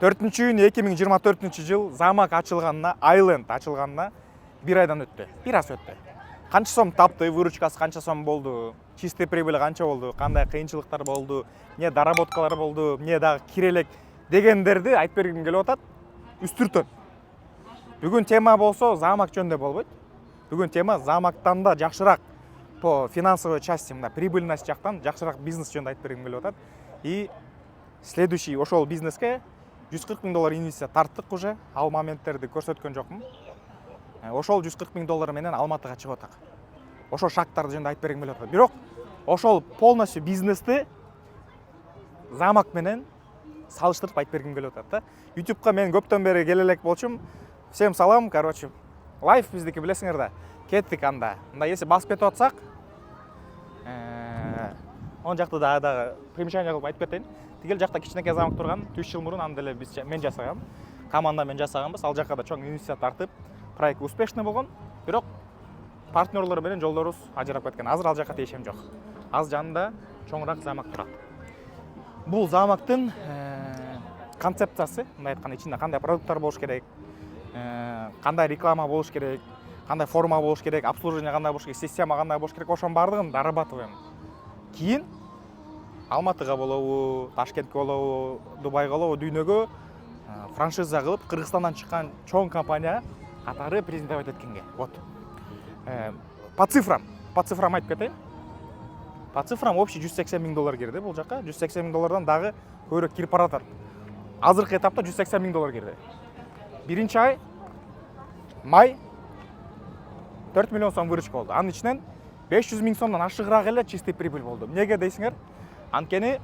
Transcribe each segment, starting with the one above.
4-июнь 2024 жыл замак ачылганына, Айленд ачылганына 1 айдан өттү. 1 ай өттү. Канча сом тапты, выручкасы канча сом болду, чистый прибыль канча болду, кандай кыйынчылыктар болду, эмне доработкалар болду, эмне дагы кирелек дегендерди айтып бергим келип атат. Үстүртөн. Бүгүн тема болсо замак жөнүндө болбойт. Бүгүн тема замактан да жакшыраак по финансовой части, мына прибыльность жактан жакшыраак бизнес жөнүндө айтып бергим келип атат. И следующий ошол бизнеске 140 000 доллар инвестиция тарттык уже. Ал моменттерди көрсөткөн жокмун. Ошол 140 000 доллар менен Алматыга чыгып атак. Ошол шарттарды жөнүндө айтып бергим келип атат. Бирок ошол полностью бизнести замак менен салыштырып айтып бергим келип атат да. YouTube'га мен көптөн бери келе элек болчумун. Всем салам, короче. Лайф биздики билесиңер да. Кеттик анда. Мында если басып кетип атсак, он жакты дагы примечание кылып айтып кетейин. Тигил жакта кичинекей замок турган, 3 жыл мурун анда эле мен жасагам. Команда мен жасаганбыз. Ал жакка да чоң инвестиция тартып, проект успешный болгон. Бирок партнерлор менен жолдорубуз ажырап кеткен. Азыр ал жакка тиешем жок. Аз жанында чоңураак замок турат. Бул замактын концепциясы, мындай айтканда, ичинде кандай продукттар болуш керек, кандай реклама болуш керек, кандай форма болуш керек, обслуживание кандай болуш керек, система кандай болуш керек, ошонун баардыгын дорабатываем. Кийин Алматыга болобу, Ташкентке болобу, Дубайга болобу дүйнөгө франшиза кылып, Кыргызстандан чыккан чоң компания катары презентовать эткенге. Вот. По цифрам айтып кетейин. По цифрам общий 180 000 доллар кирди бул жакка. 180 000 доллардан дагы көбүрөөк кирип баратат. Азыркы этапта 180 000 доллар кирди. Биринчи ай май 4 миллион сом выручка болду. Анын ичинен 500 000 сомдон ашыгыраак эле чистый прибыль болду. Эмнеге дейсиңер? Анткени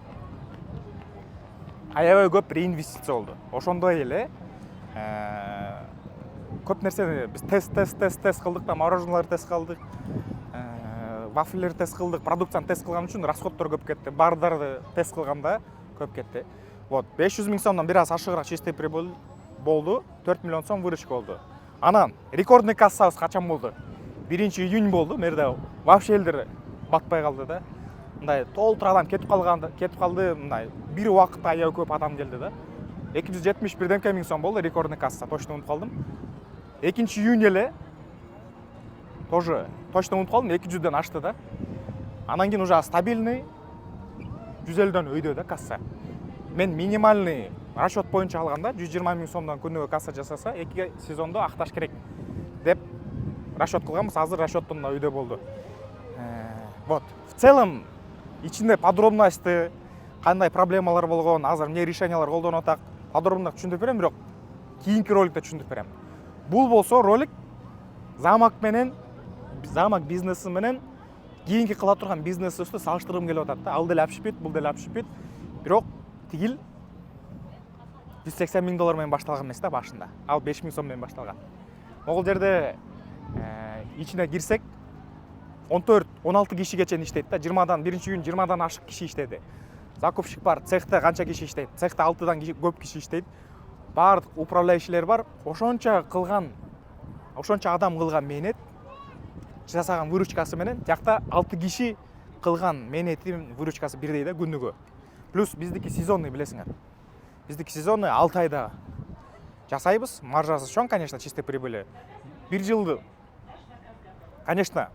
аябай көп реинвестиция болду. Ошондой эле көп нерсени биз тест кылдык да, мороженолорду тест кылдык, вафльлерди тест кылдык, продукцияны тест кылган үчүн расходдор көп кетти. Бардарды тест кылганда көп кетти. Вот, 500 000 сомдон бир аз ашыгыраак чистый прибыль болду, 4 миллион сом выручка болду. Анан рекордный кассабыз качан болду? 1 июнь болду. Мерде вообще элдер батпай калды да. Мындай толтур адам кетип калды, мындай бир убакытта аябай көп адам келди да. 271 000 сом болду рекордный касса, точно унутуп калдым. 2 июнь эле тоже точно унутуп калдым, 200дөн ашты да. Анан кийин уже стабильный 150дөн өйдө да касса. Мен минимальный расчет боюнча алганда 120 000 сомдон күнүгө касса жасаса, 2 сезондо акташ керек деп расчет кылганбыз. Азыр расчеттон да өйдө болду. Вот. В целом ичинде подробностьты, кандай проблемалар болгон, азыр эмне решениялар колдонуп атак, подробно түшүндүрүп берем, бирок кийинки роликте түшүндүрүп берем. Бул болсо ролик замак бизнеси менен кийинки кыла турган бизнесибизди салыштыргым келип атат да. Ал деле общепит, бул деле общепит. Бирок тигил 180 000 доллар менен башталган эмес да башында. Ал 5 000 сом менен башталган. Могул жерде ичине кирсек 14-16 кишиге чейин иштейт да. 20дан 1 июнь 20дан ашык киши иштеди. Закупщик бар, цехте канча киши иштейт? Цехте 6дан көп киши иштейт. Бардык управляющийлер бар. Ошончо адам кылган мээнет жасаган выручкасы менен жакта 6 киши кылган мээнеттин выручкасы бирдей да күнүгө. Плюс биздики сезонный билесиңер. Биздики сезонный 6 айда жасайбыз. Маржасы чоң, конечно, чистый прибыли. 1 жылды. Конечно,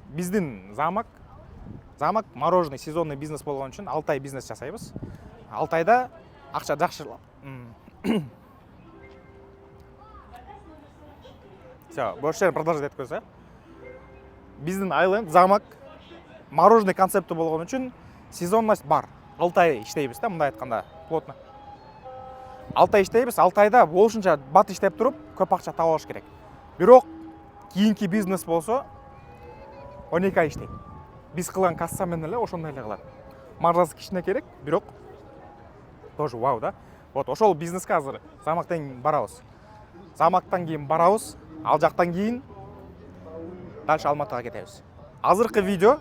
биздин замак мороженый сезонный бизнес болгон үчүн 6 ай бизнес жасайбыз. 6 айда акча жакшылап. Всё, больше жерин продолжать этип койсо. Биздин Айленд замак мороженый концепти болгон үчүн сезонность бар. 6 ай иштейбиз да, мындай айтканда, плотно. 6 ай иштейбиз, 6 айда болушунча бат иштеп туруп, көп акча таап алыш керек. Бирок кийинки бизнес болсо 12 ай иштейт. Биз кылган касса менен эле ошондой эле кылат. Маржасы кичине керек, бирок тоже вау да. Вот ошол бизнеске азыр замактан кийин барабыз. Замактан кийин барабыз, ал жактан кийин дальше Алматыга кетебиз. Азыркы видео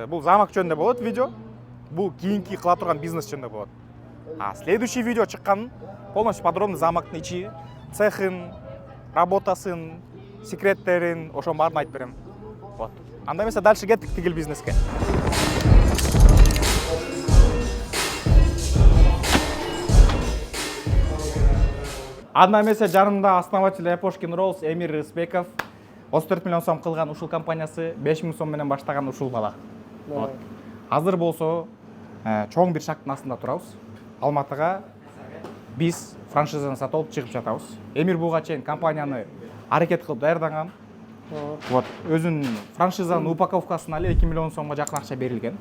бул замак жөнүндө болот видео. Бул кийинки кыла турган бизнес жөнүндө болот. А следующий видео чыккан полностью подробно замактын ичи, цехын, работасын, секреттерин, ошонун баарын айтып берем. Вот. Анда эмесе дальше кеттик тигил бизнеске. анда эмесе жанымда основатель Япошкин Rolls Эмир Рысбеков 34 миллион сом кылган ушул компаниясы 5 миң сом менен баштаган ушул бала. Азыр болсо чоң бир шактын астында турабыз. Алматыга биз франшизаны сатып алып чыгып жатабыз. Эмир буга чейин компанияны аракет кылып даярдаган. Вот, өзүнүн франшизанын упаковкасына эле 2 миллион сомго жакын акча берилген.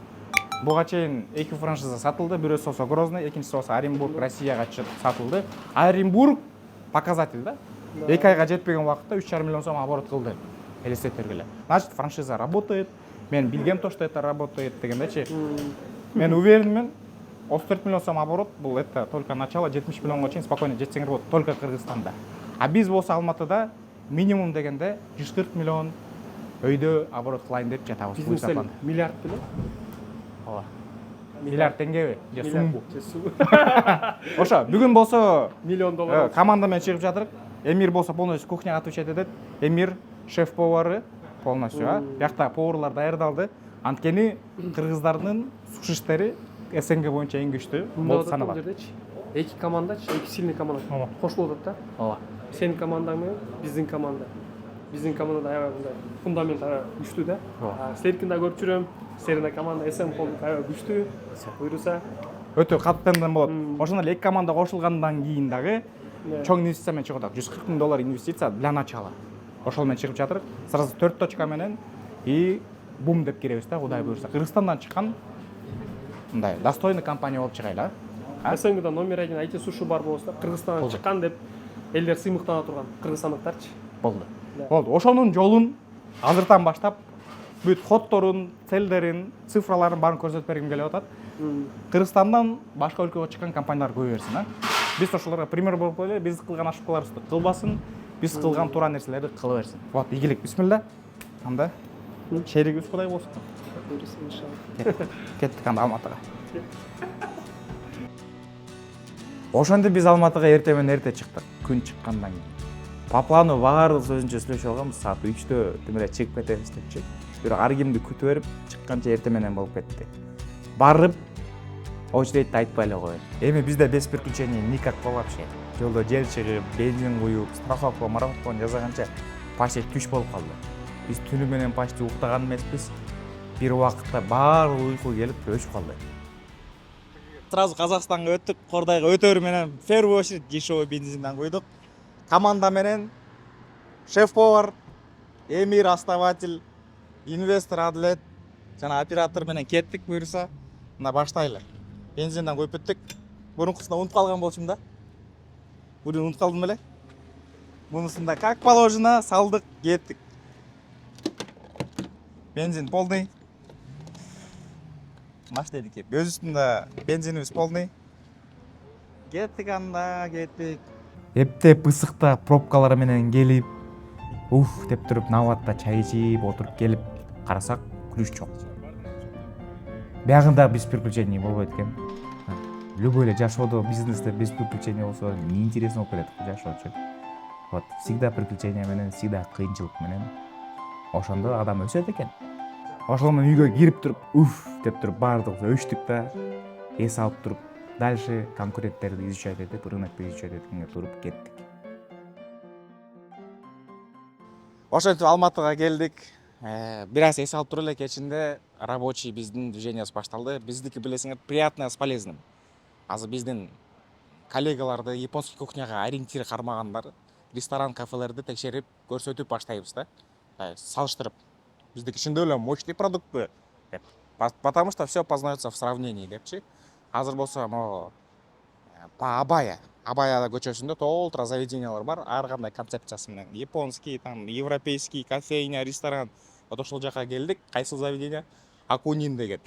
Буга чейин 2 франшиза сатылды, бирөөсү болсо Грозный, экинчиси болсо Оренбург, Россияга сатылды. Оренбург показатель да. 2 айга жетпеген убакытта 3,5 миллион сом оборот кылды. Элестетергиле. Значит, франшиза работает. Мен билгем то, что это работает дегендечи. Мен уверенмен, 34 миллион сом оборот, бул это только начало, 70 миллионго чейин спокойно жетсеңер болот, только Кыргызстанда. А биз болсо Алматыда минимум дегенде 140 миллион өйдө оборот кылайын деп жатабыз. Бизнес миллиард беле? Ооба. Миллиард теңгеби? Же сумбу? Ошо, бүгүн болсо миллион доллар. Команда менен чыгып жатырык. Эмир болсо полностью кухняга отвечать этет. Эмир шеф-повары полностью, Биякта поварлар даярдалды. Анткени кыргыздардын суши иштери СНГ боюнча эң күчтүү болуп саналат. Эки команда, эки сильный команда кошулуп атат да. Ооба. Сенин командаң менен биздин команда. Биздин командада аябай мындай фундамент аябай күчтүү да. Силердикин да көрүп жүрөм. Силердин команда СМ колдук аябай күчтүү. Буйруса Өтө катуу тенден болот. Ошондой эле эки команда кошулгандан кийин дагы чоң инвестиция менен чыгып атат. 140 миң доллар инвестиция для начала. Ошол менен чыгып жатырык. Сразу 4 точка менен и бум деп киребиз да, Кудай буйруса. Кыргызстандан чыккан мындай достойный компания болуп чыгайлы. СНГда номер 1 IT суши бар болсо, Кыргызстандан чыккан деп элдер сыймыктана турган кыргызстандыктарчы. Болду. Болду. Ошонун жолун азыртан баштап бүт коддорун, целдерин, цифраларын баарын көрсөтүп бергим келип атат. Кыргызстандан башка өлкөгө чыккан компаниялар көбөйөрсүн, а? Биз ошолорго пример болуп коелу, биз кылган ошибкаларыбызды кылбасын, биз кылган туура нерселерди кыла берсин. Вот, ийгилик, бисмилла. Анда шеригибиз Кудай болсун. Кеттик анда Алматыга. Ошондо биз Алматыга эрте менен эрте чыктык, күн чыккандан кийин. По плану баарыбыз өзүнчө сүйлөшүп алганбыз, саат 3-тө тимеле чыгып кетебиз депчи. Бирок ар кимди күтүп берип, чыкканча эрте менен болуп кетти. Барып, очередьти айтпай эле коеюн. Эми бизде без приключений никак вообще. Жолдо жел чыгып, бензин куюп, страховка, марафон жасаганча почти түш болуп калды. Биз түнү менен почти уктаган эмеспиз. Бир убакытта баары уйку келип өчүп калды. Сразу Казакстанга өттүк, Кордайга өтөр менен в первую очередь дешевый бензинден куйдук. Команда менен шеф-повар, Эмир основатель, инвестор Адлет жана оператор менен кеттик буйруса. Мына баштайлы. Бензинден коюп бүттүк. Мурункусунда унутуп калган болчумун да. Буну унутуп калдым эле. Мунусунда как положено салдык, кеттик. Бензин полный. Маштедики. Өз үстүндө бензинибиз полный. Кеттик анда, кеттик. Эптеп ысыкта пробкалар менен келип, деп туруп наватта чай ичип отуруп келип карасак, ключ жок. Биягында без приключений болбойт экен. Любой эле жашоодо, бизнесте без приключений болсо неинтересно болуп кетет жашоочу. Вот, всегда приключения менен, всегда кыйынчылык менен. Ошондо адам өсөт экен. Ошол менен үйгө кирип туруп, деп туруп баардыгыбыз өчтүк да, эс алып туруп, дальше конкуренттерди изучать этип, рынокты изучать эткенге туруп кеттик. Ошентип Алматыга келдик. Бир аз эс алып туруп эле кечинде рабочий биздин движениябыз башталды. Биздики билесиңер, приятное с полезным. Азыр биздин коллегаларды японский кухняга ориентир кармагандар, ресторан, кафелерди текшерип, көрсөтүп баштайбыз да. Салыштырып. Биздики чындап эле мощный продукты деп. Потому что все познается в сравнении депчи. Азыр болсо могу по Абая көчөсүндө толтура заведениялар бар, ар кандай концепциясы менен. Японский, там, европейский, кофейня, ресторан. Вот ошол жака келдик. Кайсыл заведение? Акунин деген.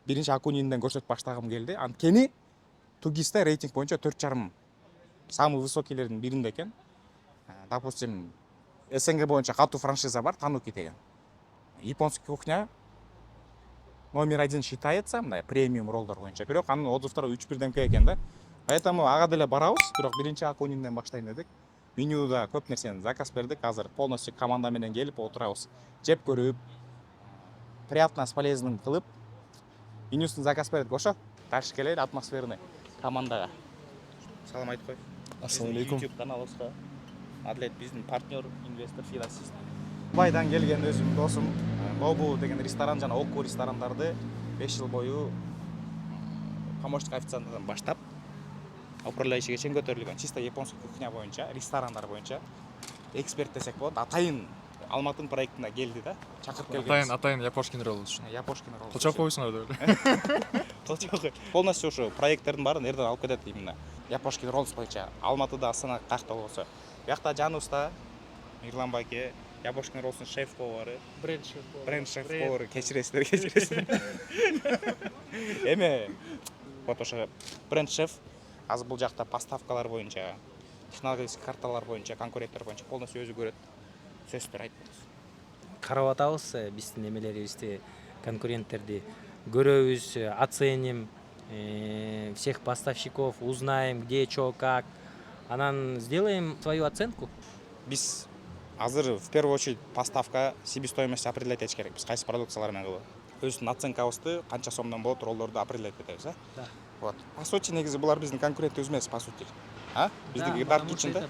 Биринчи Акунинден көрсөтүп баштагым келди. Анткени Тугисте рейтинг боюнча 4,5. Самый высокийлердин биринде экен. Допустим, СНГ боюнча катуу франшиза бар, Тануки деген. Японский кухня номер 1 считается, мындай премиум роллдар боюнча. Бирок анын отзывдары 3-1 экен да. Поэтому ага деле барабыз, бирок биринчи Акунинден баштайын дедик. Менюда көп нерсени заказ бердик. Азыр полностью команда менен келип отурабыз. Жеп көрүп, приятно с полезным кылып, менюсын заказ бердик. Ошо, дальше келели атмосферный командага. Салам айтып кой. Ассалаумалейкум. YouTube каналыбызга Адлет биздин партнер, инвестор, финансист. Дубайдан келген өзүм досум Нобу деген ресторан жана Оку ресторандарды 5 жыл бою помощник официанттан баштап управляющийге чейин көтөрүлгөн чисто японский кухня боюнча, ресторандар боюнча эксперт десек болот. Атайын Алматынын проектине келди да, чакырып келген. Атайын Япошкин ролл үчүн. Япошкин ролл. Кылчап койсуңар деп эле. Кылчап. Полностью ушу проекттердин баарын эрден алып кетет именно. Япошкин ролл боюнча Алматыда, Астана кайякта болсо. Биякта жаныбызда Мирлан байке, Япошкин роллдун шеф-повары, бренд шеф-повары, кечиресиздер. Эме вот ошо бренд шеф азыр бул жакта поставкалар боюнча, технологический карталар боюнча, конкуренттер боюнча полностью өзү көрөт. Сөздөр айтыңыз. Карап атабыз биздин эмелерибизди, конкуренттерди көрөбүз, оценим, всех поставщиков, узнаем, где, чё, как. Анан сделаем свою оценку. Биз азыр в первую очередь поставка, себестоимость определять этиш керек. Биз кайсы продукциялар менен кылып. Өзүнүн оценкабызды канча сомдон болот, роллорду определять этебиз, Да. Вот. По сути, негизи булар биздин конкурентибиз эмес, по сути. Биздики Dark Kitchen, да? Это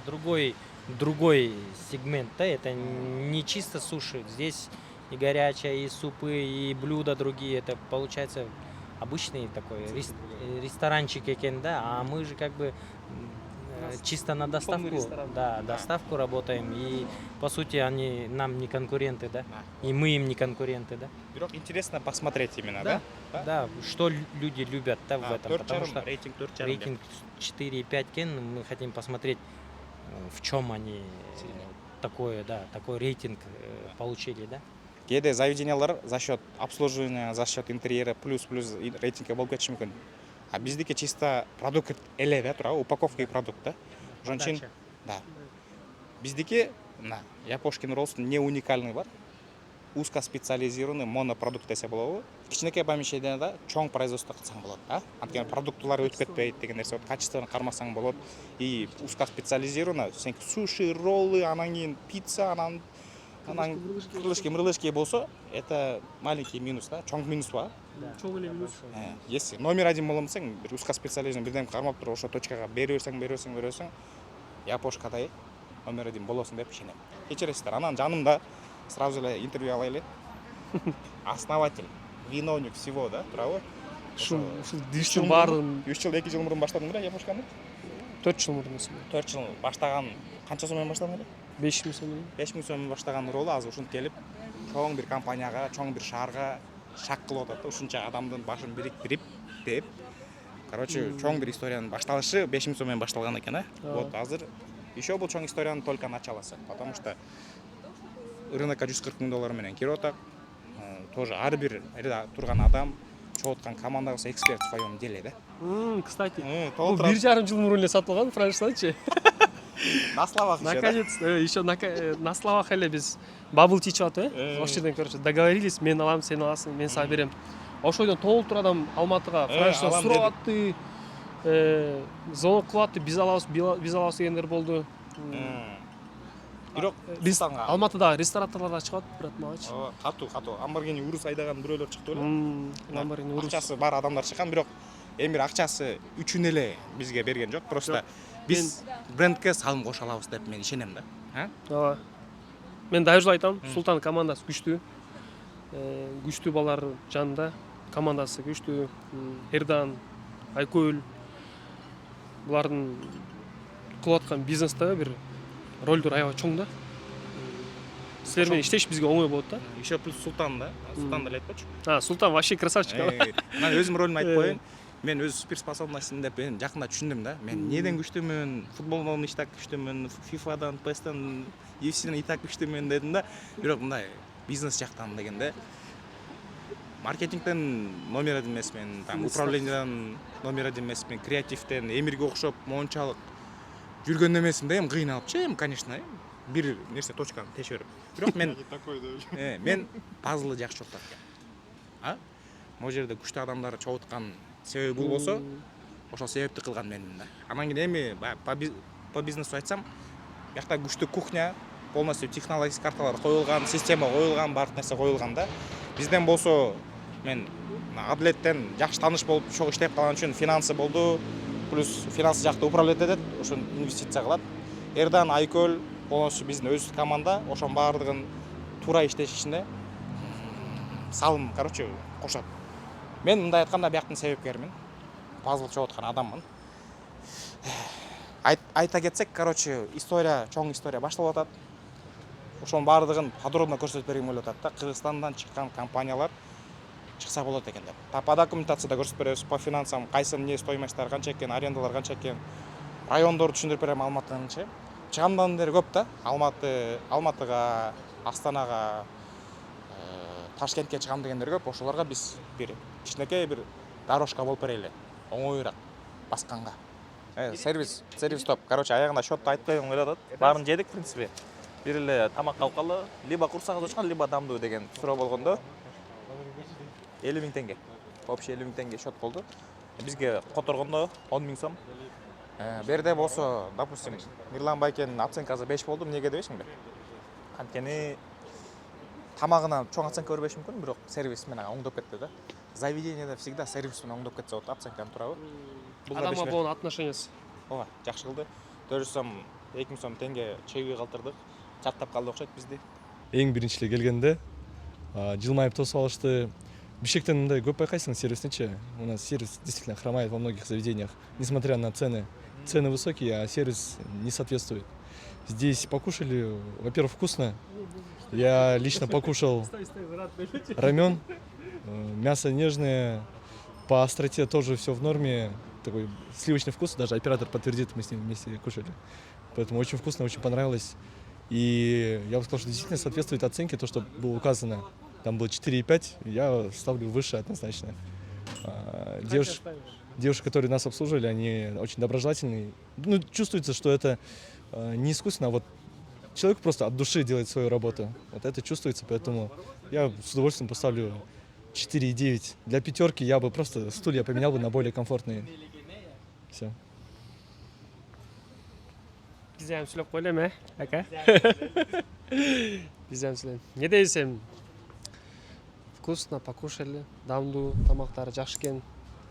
другой сегмент, да, это не чисто суши. Здесь и горячее, и супы, и блюда другие. Это получается обычный такой ресторанчик экен, да, а мы же как бы чисто на доставку, да, доставку работаем, и по сути они нам не конкуренты, да, и мы им не конкуренты, да. Бирок интересно посмотреть именно, да? Да, что люди любят, да, в этом, потому что рейтинг 4,5. рейтинг 4,5 кен, мы хотим посмотреть, в чем они такой рейтинг получили, да. Кээде заведениялар за счет обслуживания, за счет интерьера плюс рейтингке болуп кетиши мүмкүн. А биздики чисто продукт эле да, туурабы, упаковка и продукт да. Ошон үчүн да. Биздики мына Япошкин роллдун не уникальный бар. Узкоспециализированный монопродукт десе болобу. Кичинекей помещениеда чоң производство кылсаң болот, Анткени продуктулар өтүп кетпейт деген нерсе, качествону кармасаң болот. И узкоспециализированный, сенки суши, роллы, анан кийин пицца, анан крылышки болсо, это маленький минус, да, чоң минус бар. Чоң эле минус. Если номер один болсоң, бир узкоспециализированный бирдем кармап туруп ошо точкага бере берсең, Япошкадай номер один болосуң деп ишенем. Кечиресиздер, анан жанымда сразу эле интервью алайлы. Основатель, виновник всего, да, туурабы? Ушул 3 жыл баарын 3 жыл, 2 жыл мурун баштадың беле Япошканы? 4 жыл мурун. 4 жыл баштаган канча сом менен баштадың эле? 5000 сом менен. 5000 сом менен баштаган ролу азыр ушинтип келип, чоң бир компанияга, чоң бир шаарга шак кылып атат да, ушунча адамдын башын бириктирип деп. Короче, чоң бир историянын башталышы 5000 сом менен башталган экен, Вот азыр еще бул чоң историянын только началосы, потому что рынокко $140,000 менен кирип атат. Тоже ар бир турган адам, чогулткан командабыз эксперт в своем деле, да. Кстати, бул 1,5 жыл мурун эле сатылган франшизачы. На словах еще, да? Наконец, еще на словах эле биз бабл тичип атып, ошол жерден короче договорились, мен алам, сен аласың, мен сага берем. Ошойдон толтур адам Алматыга франшиза сурап атты, звонок кылып атты, биз алабыз дегендер болду. Бирок Алматыдагы рестораторлорго чыгып атты, брат, магачы. Катуу. Lamborghini Urus айдаган бирөөлөр чыкты беле? Lamborghini Urus. Акчасы бар адамдар чыккан, бирок эми бир акчасы үчүн эле бизге берген жок. Просто биз брендке салым кошо алабыз деп мен ишенем да. Ооба. Мен дайыр жол айтам, Султан командасы күчтүү. Күчтүү балдар жанында, командасы күчтүү. Эрдан, Айкөл булардын кылып аткан бизнесте бир ролдор аябай чоң да. Силер менен иштеш бизге оңой болот да. Еще плюс Султан да. Султан да айтпачы. Султан вообще красавчик. Мен өзүм ролумду айтып коеюн. Мен өз суперспособностьмин деп мен жакында түшүндүм да. Мен неден күчтүүмүн? Футболдон и так күчтүүмүн, FIFA-дан, PES-тен, UFC-ден и так күчтүүмүн дедим да. Бирок мындай бизнес жактан дегенде маркетингден номер один эмесмин, там управлениеден номер один эмесмин, креативден эмирге окшоп мончалык жүргөн эмесмин да, эми кыйналыпчы, эми конечно, бир нерсе точканы теше берип. Бирок мен мен пазлды жакшы чогултат экен. Могу жерде күчтүү адамдар чогулткан себеби бул болсо, ошол себепти кылган менмин да. Анан кийин эми по бизнесу айтсам, биякта күчтүү кухня, полностью технологический карталар коюлган, система коюлган, баардык нерсе коюлган да. Бизден болсо мен Адлеттен жакшы тааныш болуп, чогуу иштеп калган үчүн финансы болду, плюс финансы жакты управлять этет, ошон инвестиция кылат. Эрдан, Айкөл, полностью биздин өз команда, ошонун баардыгын туура иштешишине салым, короче, кошот. Мен мындай айтканда бияктын себепкерімін. Пазл чогуп аткан адаммын. Айта кетсек, короче, чоң история башталып атат. Ошонун баардыгын подробно көрсөтүп бергем болуп атат да. Кыргызстандан чыккан компаниялар чыкса болот экен деп. По документацияда көрсөтүп беребиз, по финансам кайсы эмне стоимосттар канча экен, арендалар канча экен. Райондорду түшүндүрүп берем Алматыныңчы. Чыгамдан бери көп да. Алматыга, Астанага, Ташкентке чыгам дегендер көп. Ошолорго биз бир кичинекей бир дорожка болуп берели. Оңоюраак басканга. Сервис топ. Короче, аягында счетту айтып койгом келип атат. Баарын жедик, в принципе. Бир эле тамак калкалы, либо курсак ачкан, либо дамдуу деген суроо болгондо 50 000 тенге. Общий 50 000 тенге счет болду. Бизге которгондо 10 000 сом. Берде болсо, допустим, Мирлан Байкенин оценкасы 5 болду. Эмнеге дебейсиңби? Анткени тамагынан чоң оценка бербеш мүмкүн, бирок сервис менен оңдоп кетти да. Заведениеде всегда сервис менен оңдоп кетсе болот, оценканы турабы. Адамга болгон отношениясы. Ооба, жакшы кылды. 400 сом, 2000 сом тенге чегиге калтырдык. Чаттап калды окшойт бизди. Эң биринчи эле келгенде жылмайып тосуп алышты. Бишкектен мындай көп байкайсың сервисничи. У нас сервис действительно хромает во многих заведениях, несмотря на цены. Цены высокие, а сервис не соответствует. Здесь покушали, во-первых, вкусно. Я лично покушал рамен, мясо нежное, по остроте тоже все в норме. Такой сливочный вкус, даже оператор подтвердит, мы с ним вместе кушали. Поэтому очень вкусно, очень понравилось. И я бы сказал, что действительно соответствует оценке, то, что было указано. Там было 4,5, я ставлю выше однозначно. Девушки, которые нас обслуживали, они очень доброжелательные. Ну, чувствуется, что это не искусственно, а вот человек просто от души делает свою работу. Вот это чувствуется, поэтому я с удовольствием поставлю 4,9. Для пятерки я бы просто стулья поменял бы на более комфортные. Все. Биз ham сүйлөп коелем, ака. Биз ham сүйлөйм. Не дейсиң? Вкусно покушали, дамдуу, тамактары жакшы экен.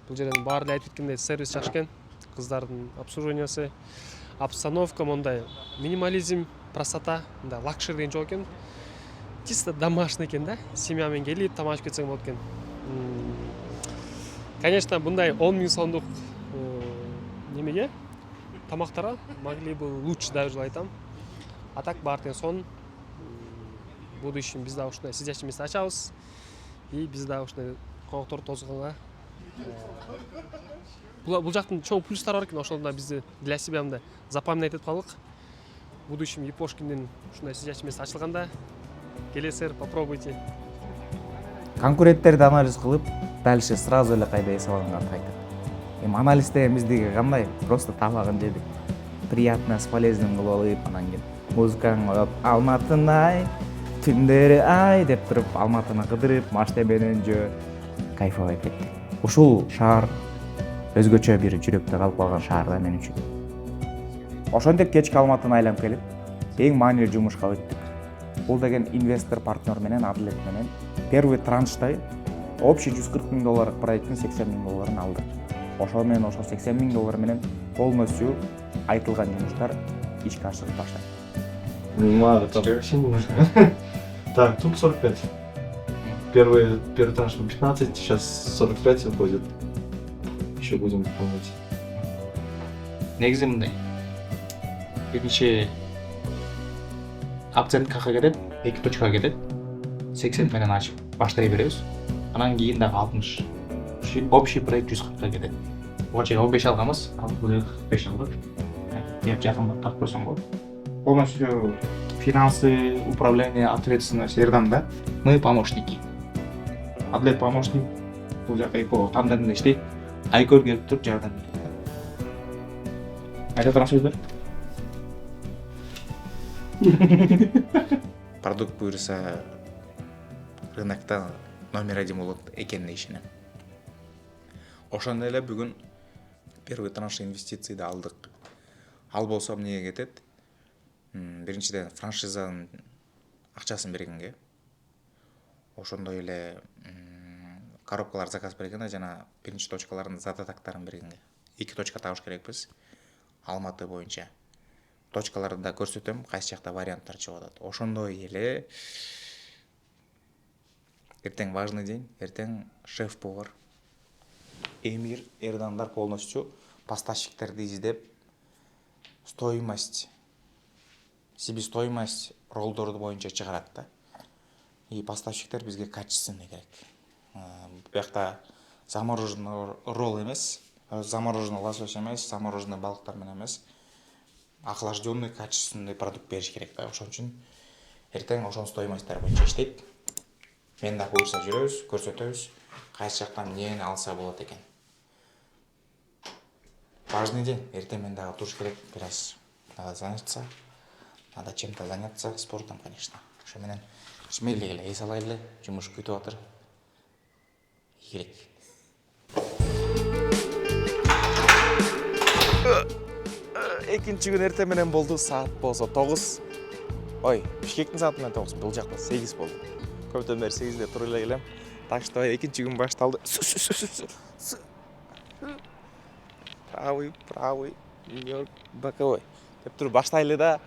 Бул жерден баары айтып кеткендей сервис жакшы экен. Кыздардын обслуживаниясы, обстановка мондай минимализм, простота, мындай лакшери деген жок экен. Чисто домашний экен да. Семья менен келип тамак ичип кетсең болот экен. Конечно, bunday 10 000 сомдук немеге тамактара могли бы лучше, даже айтам. А так баардыгы сон. В будущем биз да ушундай сидячий место ачабыз. И биз да ушундай конокторду тосгонго. Бул жактын чоң плюстары бар экен, ошондон да бизди для себя мындай запоминать этип калдык. В будущем Япошкиндин ушундай сидячий место ачылганда келесер, попробуйте. Конкуренттерди анализ кылып, дальше сразу эле кайда эсеп алганганды айтат. Анализ деген биздеги кандай? Просто тамагын жедик. Приятно с полезным кылып алып, анан кийин музыканы коюп, Алматын ай, түндөрү ай деп туруп, Алматыны кыдырып, маштебенен жөө кайфовать кеттик. Ушул шаар өзгөчө бир жүрөктө калып калган шаар да мен үчүн. Ошентип кечки Алматыны айланып келип, эң маанилүү жумушка өттүк. Бул деген инвестор партнер менен, Адлет менен первый транштай общий $140 000 проекттин $80 000 алдык. Ошол менен ошо $80 000 менен полностью айтылган жумуштар ишке ашырып баштайт. Мало там. Так, тут 45. Первый транш 15, сейчас 45 выходит. Еще будем помнить. Негизи мындай. Биринчи оценкага кетет, 2 точкага кетет. 80 менен ачып баштай беребиз. Анан кийин дагы 60. Общий проект 140 кетет. Буга чейин 15 алганбыз, ал бул 45 алдык. Деп жакын тап көрсөң болот. Полностью финансы, управление, ответственность Эрданда. Мы помощники. Адлет помощник. Бул жакка по тандемде иштейт. Айкөл келип туруп жардам берет. Айта турган сөздөр. Продукт буюрса рынокто номер 1 болот экенине ишенем. Ошондой эле бүгүн первый транш инвестицияды алдык. Ал болсо эмнеге кетет? Биринчиден франшизанын акчасын бергенге. Ошондой эле коробкалар заказ бергенде жана биринчи точкалардын задатактарын бергенге. 2 точка табыш керекпиз Алматы боюнча. Точкаларды да көрсөтөм, кайсы жакта варианттар чыгып атат. Ошондой эле эртең важный день, эртең шеф-повар Эмир Эрдандар полностью поставщиктерди издеп себестоимость роллдорду боюнча чыгарат да. И поставщиктер бизге качественный керек. Биякта замороженный ролл эмес, замороженный лосось эмес, замороженный балыктар менен эмес, охлажденный качественный продукт бериш керек да. Ошон үчүн эртең ошон стоимосттар боюнча иштейт. Мен да буйрса жүрөбүз, көрсөтөбүз, кайсы жактан эмнени алса болот экен. Важный день. Эртең мен дагы туруш керек, бираз надо заняться, надо чем-то заняться, спортом, конечно. Ошо менен шмелли эле эс алайлы, жумуш күтүп атыр. Игерек. Экинчи күн эртең менен болду, саат болсо 9. Ой, Бишкектин сааты менен 9, бул жакта 8 болду. Көптөн бери 8де туруп эле келем. Так что экинчи күн башталды. Правый, Нью-Йорк, боковой. Деп туруп баштайлы да.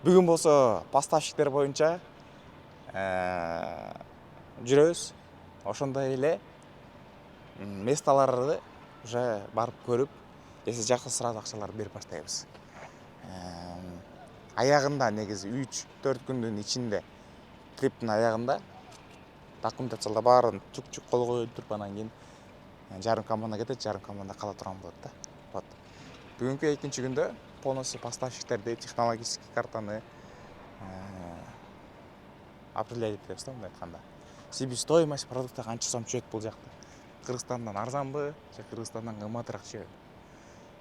Бүгүн болсо поставщиктер боюнча жүрөбүз. Ошондой эле месталарды уже барып көрүп, эси жакса сразу акчаларды берип баштайбыз. Аягында негизи 3-4 күндүн ичинде, триптин аягында документациялар баарын чук-чук кол коюп туруп анан кийин жарым команда кетет, жарым команда кала турган болот да. Вот. Бүгүнкү экинчи күндө полностью поставщиктерди, технологический картаны определять этебиз да, мындай айтканда. Себестоимость продукта канча сом түшөт бул жакта. Кыргызстандан арзанбы же Кыргызстандан кымбатыраак түшөбү?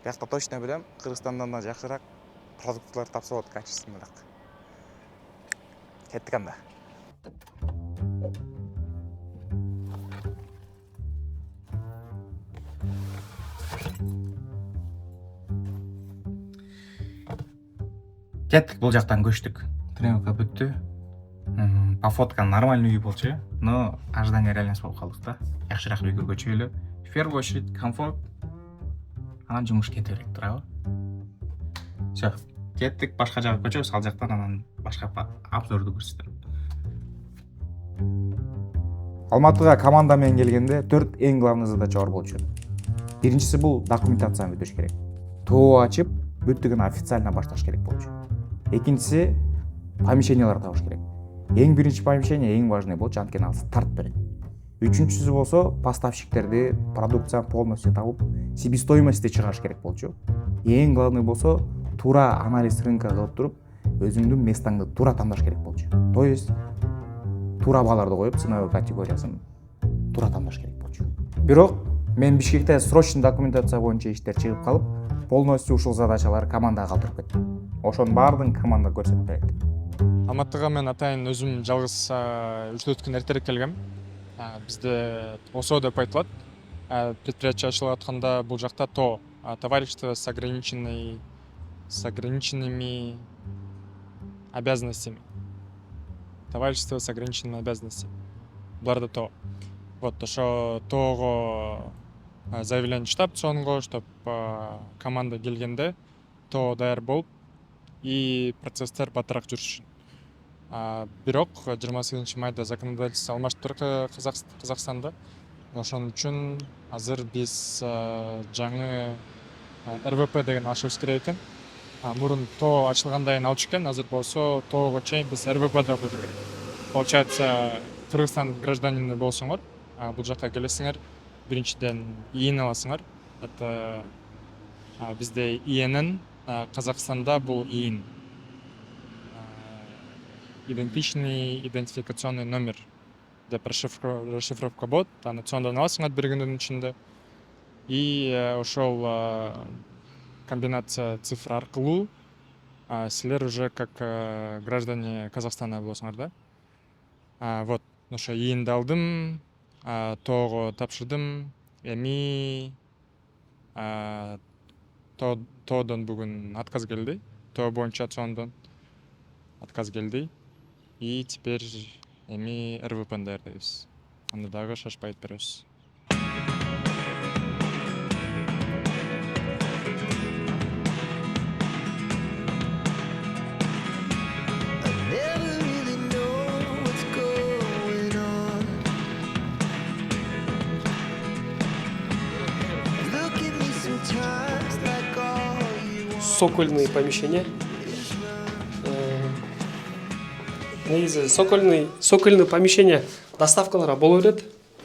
Биякта точно билем, Кыргызстандан да жакшыраак продуктлар тапса болот, качественныйраак. Кеттик анда. Кеттик, бул жактан көчтүк. Тренировка бүттү. По фоткам нормальный үй болчу, но ожидание реальность болуп калдык да. Жакшыраак үйгө көчөлү. В первую очередь комфорт. Анан жумуш кете берет, туурабы? Всё, кеттик, башка жакка көчөбүз, ал жактан анан башка обзорду көрсөтөм. Алматыга команда менен келгенде 4 эң главный задача бар болчу. Биринчиси бул документацияны бүтүш керек. ТО ачып, бүттүгүн официально башташ керек болчу. Экинчиси помещениялар табыш керек. Эң биринчи помещение эң важный болчу, анткени ал старт берет. Үчүнчүсү болсо поставщиктерди, продукцияны полностью табып, себестоимостьти чыгарыш керек болчу. Эң главный болсо туура анализ рынка кылып туруп, өзүңдүн местаңды туура тандаш керек болчу. То есть туура бааларды коюп, ценовой категориясын туура тандаш керек болчу. Бирок мен Бишкекте срочный документация боюнча иштер чыгып калып, полностью ушул задачалар командага калтырып кеттим. Ошонун баардыгын команда көрсөтүп берет. Алматыга мен атайын өзүм жалгыз 3-4 күн эртерээк келгем. Бизде ОСО деп айтылат. Предприятие ачылып атканда бул жакта ТО, товарищество с ограниченными обязанностями. Товарищество с ограниченными обязанностями. Буларда ТО. Вот ошо ТОго заявление чыгып, сонго, чтоб команда келгенде ТО даяр болуп и процесстер батыраак жүрүшүн. Бирок 28 майда законодательство алмаштырды Казакстанда. Ошон үчүн азыр биз жаңы РВП деген ачышыбыз керек экен. Мурун ТО ачылгандан кийин алчу экен, азыр болсо ТОго чейин биз РВП деп коюш керек. Получается, Кыргызстан гражданины болсоңор, бул жакка келесиңер, биринчиден ИИН аласыңар. Это бизде ИИНин, Казакстанда бул ИИН. Идентичный идентификационный номер деп расшифровка болот. Аны сондан аласыңар бир күндүн ичинде. И ошол комбинация цифр аркылуу силер уже как граждане Казахстана болосуңар да. Вот, ошо ИИНди алдым, ТОго тапшырдым. Эми ТОдон бүгүн отказ келди. ТО боюнча сондон отказ келди. И теперь эми РВПны даярдайбыз. Аны дагы шашпай беребиз. сокольный помещение. Негизи сокольный помещение доставкаларга боло берет.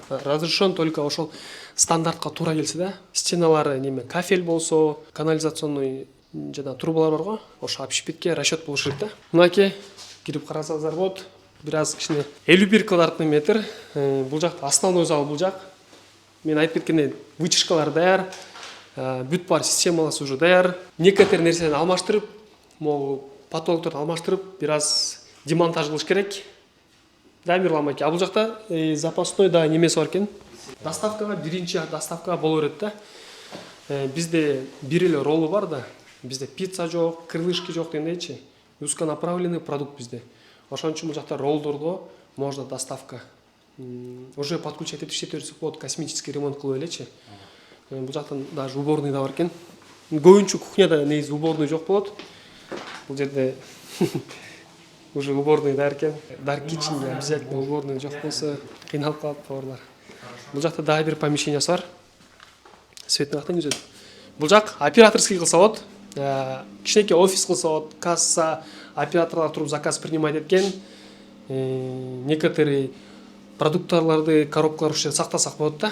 Разрешен только ошол стандартка туура келсе да. Стеналары неме кафель болсо, канализационный жана трубалар бар го, ошо общепитке расчет болуш керек да. Мынакей кирип карасаңыздар болот. Бир аз кичине 51 квадратный метр. Бул жакта основной зал бул жак. Мен айтып кеткендей вытяжкалар даяр. Бүт бар системаласы уже даяр. Некотор нерсени алмаштырып, могу потолокторду алмаштырып, бир аз демонтаж кылыш керек. Да, Мирлан аке. А бул жакта запасной да немеси бар экен. Доставкага биринчи доставкага боло берет да. Бизде бир эле роллу бар да. Бизде пицца жок, крылышки жок дегендейчи. Узконаправленный продукт бизде. Ошон үчүн бул жакта роллдорго можно доставка. Уже подключать этип иштете болот, косметический ремонт кылып элечи. Бул жактан даже уборный да бар экен. Көбүнчө кухняда негизи уборный жок болот. Бул жерде уже уборный да экен. Dark kitchen обязательно уборный жок болсо кыйналып калат поварлар. Бул жакта дагы бир помещение бар. Светин кактан күзөт. Бул жак операторский кылса болот. Кичинекей офис кылса болот. Касса, операторлар туруп заказ принимать эткен. Некоторые продукттарды, коробкалар ушул жерде сактасак болот да.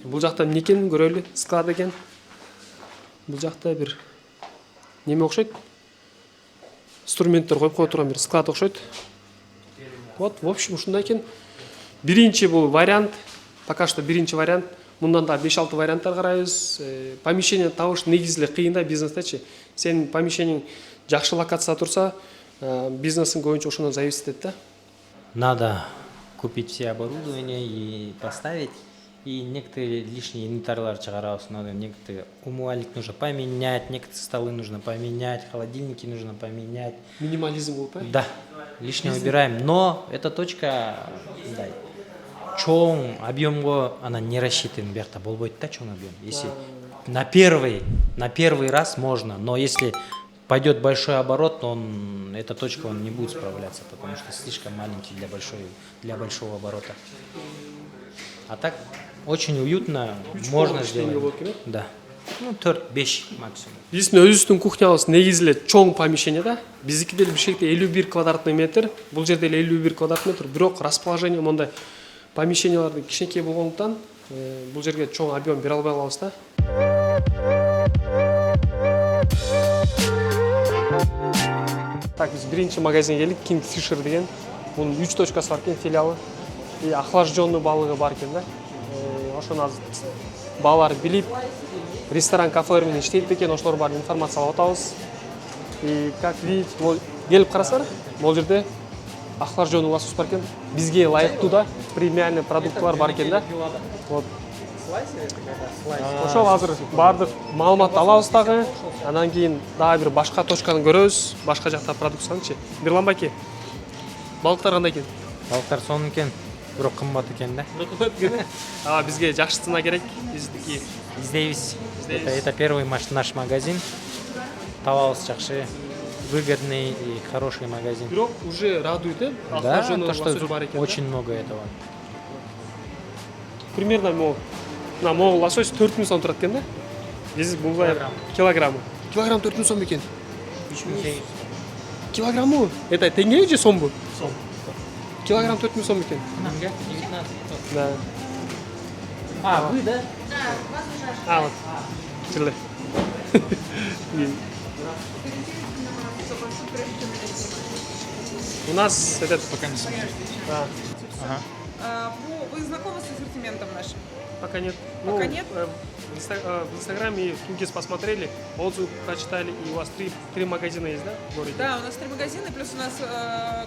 Бул жакта эмне экенин көрөлү, склад экен. Бул жакта бир неме окшойт. Инструменттер коюп кое турган бир склад окшойт. Вот, в общем, ушундай экен. Биринчи бул вариант. Пока что биринчи вариант. Мындан да 5-6 варианттар карайбыз. Помещение табыш негизи эле кыйын да бизнестечи. Сенин помещениең жакшы локацияда турса, бизнесиң көбүнчө ошондон зависит этет да. Надо купить все оборудование и поставить. И некоторые лишние инвентарьлар чыгарабыз. Надо некоторые умывальник нужно поменять, некоторые столы нужно поменять, холодильники нужно поменять. Минимализм болуп, Да, лишнее убираем. Но эта точка, да, чоң объемго она не рассчитана, бияқта болбойт да чоң объем. Если на первый раз можно, но если пойдет большой оборот, то эта точка он не будет справляться, потому что слишком маленький для большого оборота. А так очень уютно, можно сделать. Да. Ну, 4-5 максимум. Биздин өзүбүздүн кухнябыз негизи эле чоң помещение да. Биздики деле бишкекте 51 квадратный метр. Бул жерде эле 51 квадратный метр. Бирок расположение мондай помещенияларды кичинекей болгондуктан бул жерге чоң объем бере албай калабыз да. Так, биз биринчи магазинге келдик, King Fisher деген. Бунун 3 точкасы бар экен, филиалы. И охлажденный балыгы бар экен да. Ошону азыр балалар билип, ресторан, кафелер менен иштейт экен, ошолор баарын информация алып атабыз. И как видите, келип карасаңар, бул жерде охлажденный лосось бар экен. Бизге ылайыктуу да, премиальный продуктлар бар экен да. Вот. Ошол азыр баардык маалыматты алабыз дагы. Анан кийин дагы бир башка точканы көрөбүз, башка жакта продукциянычы. Мирлан байке, балыктар кандай экен? Балыктар сонун экен, бирок кымбат экен да. Бизге жакшы цена керек, биздики Издейбиз. Это первый наш магазин. Табабыз жакшы, выгодный и хороший магазин. Бирок уже радует, Да, то, что очень много этого. Примерно могу лосось 4000 сом турат экен да. Биз бул килограммы. Килограмм 4000 сом экен. Килограммы? Это теңге же сомбу? Сом. Килограмм 4000 сом экен. Да. Вы, да? Вот. Чиле. У нас этот Пока не смотрю. Вы знакомы с ассортиментом нашим? пока нет. Пока нет? В Инстаграме и в Кингис посмотрели, отзыв прочитали, и у вас три магазина есть, да, в городе? Да, у нас 3 магазина, плюс у нас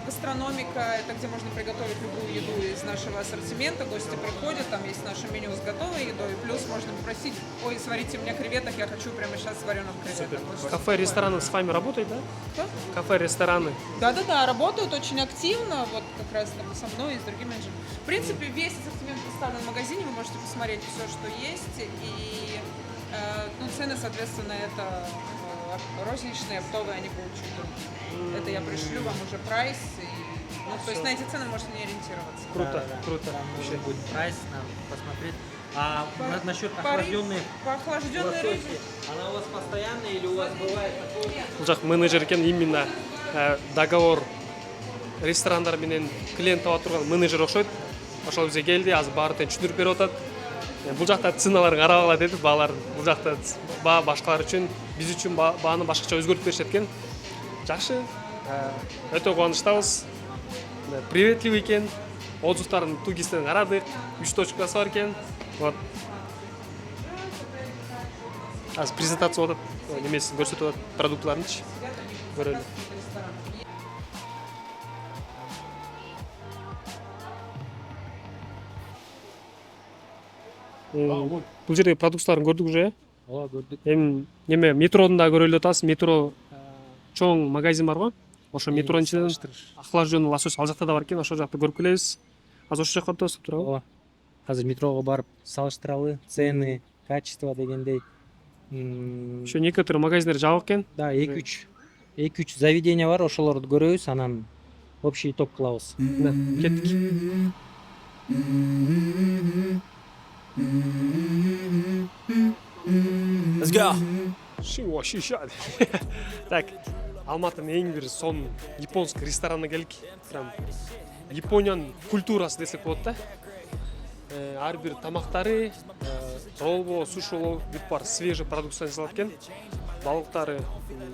гастрономика, это где можно приготовить любую еду из нашего ассортимента. Гости приходят, там есть наше меню с готовой едой, плюс можно попросить: ой, сварите мне креветок, я хочу прямо сейчас с вареных креветок. Кафе, рестораны с вами работают, да? Кто? Кафе, рестораны. Да, работают очень активно, вот как раз там со мной и с другими менеджерами. В принципе, весь ассортимент представлен в магазине, вы можете посмотреть все, что есть, и цены, соответственно, это розничные, оптовые, они будут чуть. Это я пришлю вам уже прайс, то есть на эти цены можете не ориентироваться. Круто, круто. Там уже будет прайс, надо посмотреть. А насчет Пари- охлажденной Охлажденной рыбы. лососи, она у вас постоянная или у вас бывает такое? Бул жак менеджер экен, именно договор ресторандар менен клиент таба турган менеджер окшойт. Ошол бизге келди, азыр баары тең түшүндүрүп берип атат. Бул жакта ценаларын карап ала деди, баалар. Бул жакта баа башкалар үчүн, биз үчүн бааны башкача өзгөртүп беришет экен. Жакшы. Өтө кубанычтабыз. Приветливый экен. Отзывдарын тугистен карадык. 3 точкасы бар экен. Вот. Азыр презентация болуп атат. Немесин көрсөтүп атат, продуктларынчы. Көрөлү. Бул жерде продукцияларын көрдүк уже. Ооба, көрдүк. Эми неме метродун да көрөлү атасыз. Метро чоң магазин бар го. Ошо метронун ичинен охлажденный лосось ал жакта да бар экен. Ошол жакты көрүп келебиз. Азыр ошол жакка өтөбүз туурабы? Ооба. Азыр метрого барып салыштыралы, цены, качество дегендей. Ошо некоторые магазиндер жабык экен. Да, 2-3 заведения бар, ошолорду көрөбүз, анан общий итог кылабыз. Да, кеттик. Let's go. Шиша. Так, Алматынын эң бир сонун японский ресторанына келдик. Прям Япониянын культурасы десек болот да. Ар бир тамактары, роллбо, сушило, бүт бар свежий продукция жасалат экен. Балыктары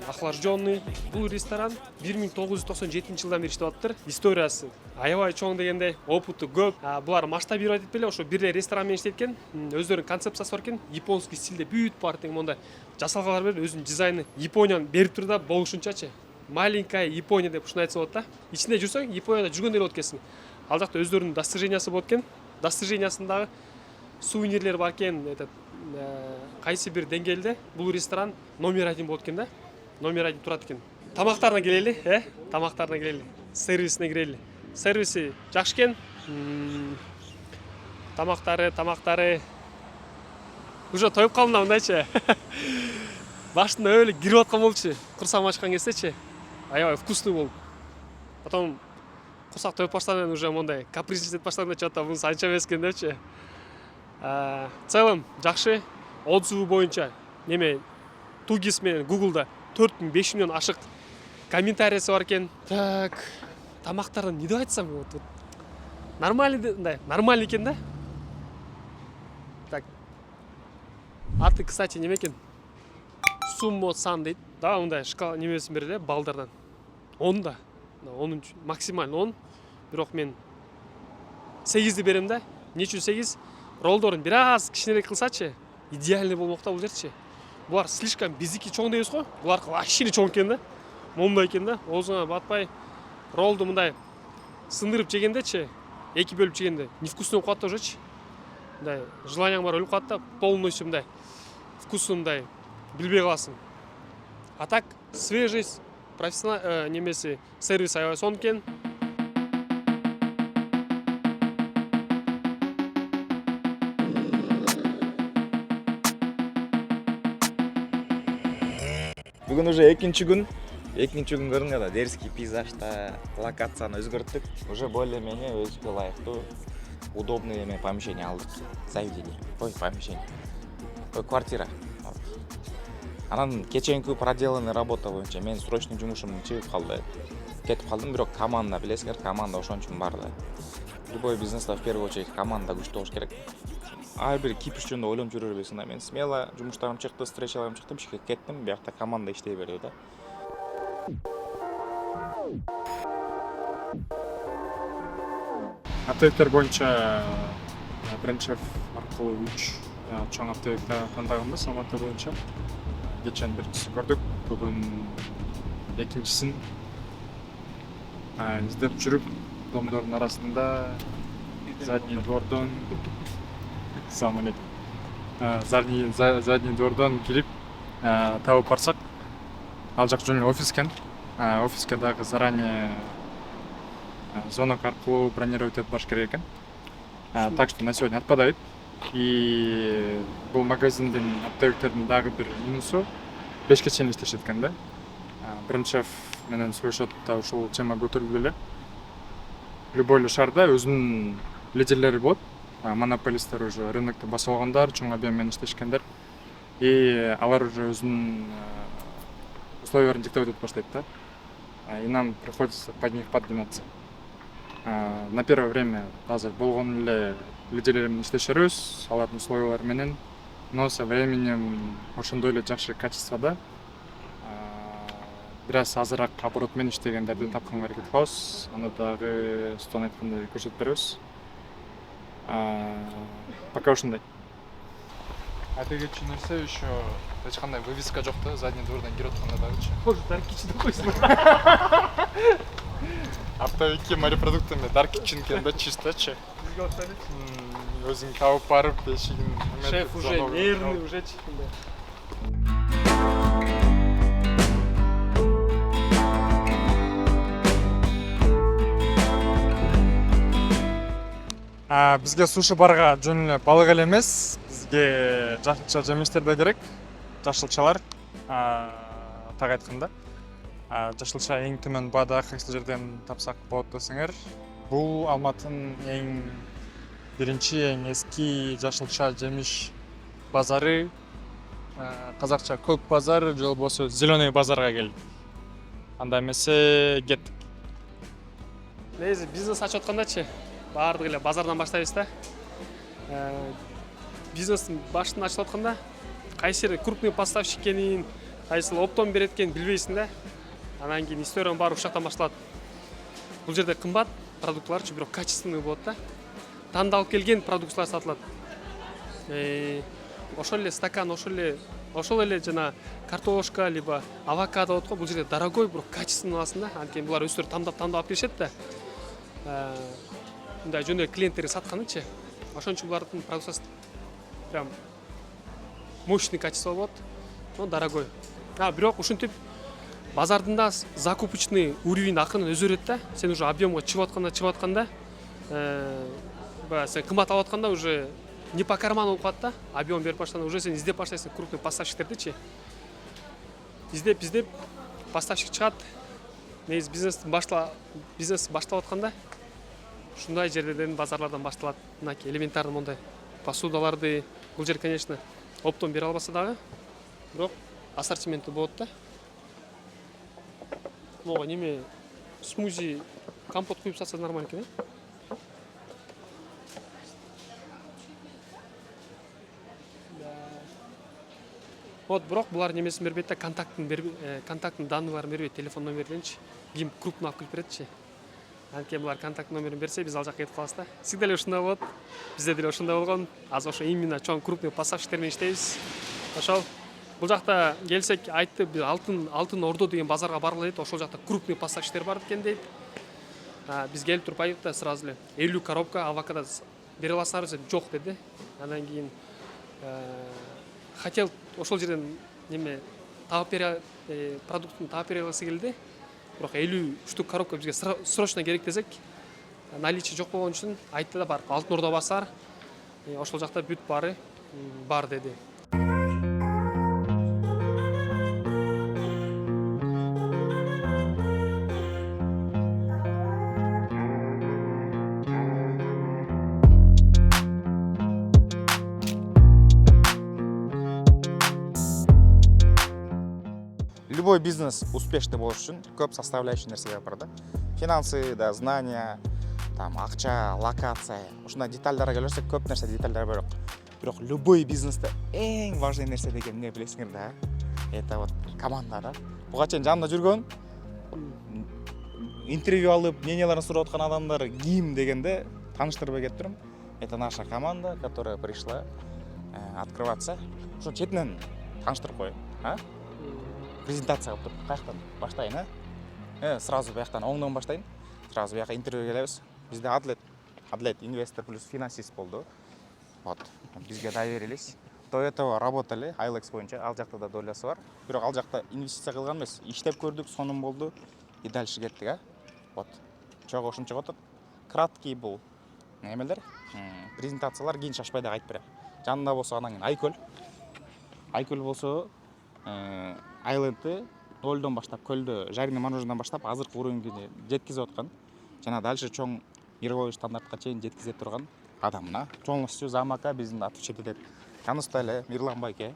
охлажденный. Бул ресторан 1997 жылдан бери иштеп атыптыр. Историясы аябай чоң дегенде, опыты көп. Булар масштабировать этпеле, ошо бир эле ресторан менен иштейт экен. Өздөрүнүн концепциясы бар экен. Японский стилде бүт бар тең монда жасалгалар берип, өзүнүн дизайны Япониянын берип тур да, болушунчачы. Маленькая Япония деп ушуну айтса болот да. Ичинде жүрсөң, Японияда жүргөндөй болот экенсиң. Ал жакта өздөрүнүн достижениясы болот экен. Достижениясындагы сувенирлер бар экен. Кайсы бир деңгээлде бул ресторан номер 1 болот экен да. Номер 1 турат экен. Тамактарына келели, тамактарына келели. Сервисине кирели. Сервиси жакшы экен. Тамактары. Уже тоюп калдым да мындайчы. Башында өлө кирип аткан болчу. Курсагым ачкан кездечи. Аябай вкусный болуп. Потом курсак тоюп баштагандан уже мондай капризничать баштаганда чата бунусу анча эмес экен депчи. В целом жакшы. Отзывы боюнча неме Тугис менен Google'да 4000-5000 миллион ашык комментарийси бар экен. Так, тамактардан не деп айтсам, вот нормальный экен да. Так. Аты, кстати, неме экен? Суммо-сан дейт. Да, мындай шкала немесин берди, балдардан. 10 да. 10 максимально 10. Бирок мен 8 берем да. Не үчүн 8? Ролдорун бир аз кичинерээк кылсачы, идеальный болмок да бул жерчи. Булар слишком безики чоң дейбиз го. Булар вообще чоң экен да. Момундай экен да. Оозуңа батпай ролду мындай сындырып жегендечи, эки бөлүп жегенде невкусный болуп калат да ужечи. Мындай желанияң бар өлүп калат да, полностью мындай вкусун мындай билбей каласың. А так свежесть, профессионал немеси сервис аябай сонун экен. Бүгүн уже экинчи күн көрүнгөн да дерзкий пейзажда локацияны өзгөрттүк. Уже более-менее өзгө ылайыктуу, удобный помещение алдык. Заведение. Помещение. Квартира. Анан кеченки проделанный работа боюнча мен срочный жумушум чыгып калды. Кетип калдым, бирок команда билесиңер, команда ошон үчүн бар да. Любой бизнесте в первую очередь команда күчтүү болуш керек. Ар бир кипиш жөнүндө ойлонуп жүрө бербейсиң да. Мен смело жумуштарым чыкты, встречаларым чыкты, бишке кеттим, биякта команда иштей берди да. Аптектер боюнча биринчи аркылуу 3 чоң аптекте тандаганбыз Алматы боюнча. Кечен биринчисин көрдүк, бүгүн экинчисин издеп жүрүп, домдордун арасында задний двордон задний двордон кирип табып барсак, ал жак жөн офис экен. Офиске дагы заранее зона аркылуу бронировать этип барыш керек экен. Так что на сегодня отпадает. И бул магазиндин аптектердин дагы бир минусу 5-ке чейин иштешет экен да. Биринчи менен сүйлөшөт да ушул тема көтөрүлдү эле. Любой эле шаарда өзүнүн лидерлери болот. монополисттер уже рынокты басып алгандар, чоң объеммен иштешкендер. И алар уже өзүнүн условияларын диктовать этип баштайт да. И нам приходится под них подгинаться. На первое время азыр болгон эле лидерлер менен иштешебиз, алардын условиялары менен, но со временем ошондой эле жакшы качествода бир аз азыраак оборот менен иштегендерди тапканга аракет кылабыз. Аны дагы устан айткандай көрсөтүп беребиз. Пока ушундай. Айта кетчү нерсе еще эч кандай вывеска жок да, задний двордан кирип атканда дагычы. Боже, Dark Kitchen деп койсуң. Оптовикке морепродуктами Dark Kitchen экен да, чисточи. Бизге окшойт. Өзүң тауып барып эшигин Шеф уже нервный уже. Бизге суши барга жөн эле балык эле эмес, бизге жашылча жемиштер да керек. Жашылчалар, так айтканда. Жашылча эң төмөн баада кайсы жерден тапсак болот десеңер, бул Алматынын эң биринчи, эң эски жашылча жемиш базары, казакча көк базар же болбосо зеленый базарга келдик. Анда эмесе кеттик. Негизи бизнес ачып аткандачы баардык эле базардан баштайбыз да. Бизнестин башын ачып атканда кайсы крупный поставщик экенин, кайсы оптом берет экенин билбейсиң да. Анан кийин историяң баары ушул жактан башталат. Бул жерде кымбат продуктларчы, бирок качественный болот да. Тандалып келген продукциялар сатылат. Ошол эле стакан, ошол эле жана картошка либо авокадо болот го, бул жерде дорогой, бирок качественный аласың да. Анткени булар өздөрү тандап алып келишет да. Мындай жөн эле клиенттерге сатканычы. Ошон үчүн булардын продукциясы прям мощный качество болот, но дорогой. Бирок ушинтип базардын да закупочный уровень акырын өзгөрөт да. Сен уже объемго чыгып атканда, сен кымбат алып атканда уже не по карману болуп калат да. Объем берип баштаганда уже сен издеп баштайсың крупный поставщиктердичи. Издеп поставщик чыгат. Негизи бизнес башталып атканда ушундай жерлерден, базарлардан башталат. Мынакей элементарный мондай посудаларды, бул жер, конечно, оптом бере албаса дагы, бирок ассортименти болот да. Мога неме смузи, компот куюп сатса нормально экен. Вот, бирок булар немесин бербейт да, контакттын данныйларын бербейт, телефон номерлеринчи. Ким крупно алып келип беретчи. Анткени булар контакт номерин берсе, биз ал жакка кетип калабыз да. Всегда эле ушундай болот. Бизде деле ошондой болгон. Азыр ошо именно чоң крупный поставщиктер менен иштейбиз. Ошол бул жакта келсек, айтты, биз алтын ордо деген базарга баргыла дейт. Ошол жакта крупный поставщиктер бар экен дейт. Биз келип туруп айттык сразу эле 50 коробка авокадо бере аласыңарбы деп, жок деди. Андан кийин хотел ошол жерден неме таап бере, продуктун таап бере алгысы келди. Бирок 50 штук коробка бизге срочно керек десек, наличие жок болгон үчүн айтты да, бар алтын ордо басар. Ошол жакта бүт баары бар деди. Любой бизнес успешный болуш үчүн көп составляющий нерселер бар да. Финансы, да, знания, там акча, локация. Ушундай детальдарга келсек, көп нерсе детальдар бар. Бирок любой бизнесте эң важный нерсе деген эмне билесиңер да? Это вот команда да. Буга чейин жанымда жүргөн, интервью алып, мненияларын сурап аткан адамдар ким дегенде тааныштырбай кетип турум. Это наша команда, которая пришла открываться. Ошо четинен тааныштырып коеюн, презентация кылып туруп, каяктан баштайын, сразу бияктан оңдон баштайын. Сразу бияка интервью келебиз. Бизде Адлет инвестор плюс финансист болду. Вот, бизге доверились. До этого работали Айлекс боюнча, ал жакта да долясы бар. Бирок ал жакта инвестиция кылган эмес, иштеп көрдүк, сонун болду и дальше кеттик, Вот. Чогуу ушунча отуруп, краткий бул эмелер, презентациялар кийин шашпай да айтып берем. Жанында болсо анан кийин Айкөл болсо Айлендти нолдон баштап, көлдө жареный мороженодан баштап азыркы уровеньге жеткизип аткан. Жана дальше чоң мировой стандартка чейин жеткизе турган адамына полностью замака биздин отвечать этет. Жаныбызда эле Мирлан байке.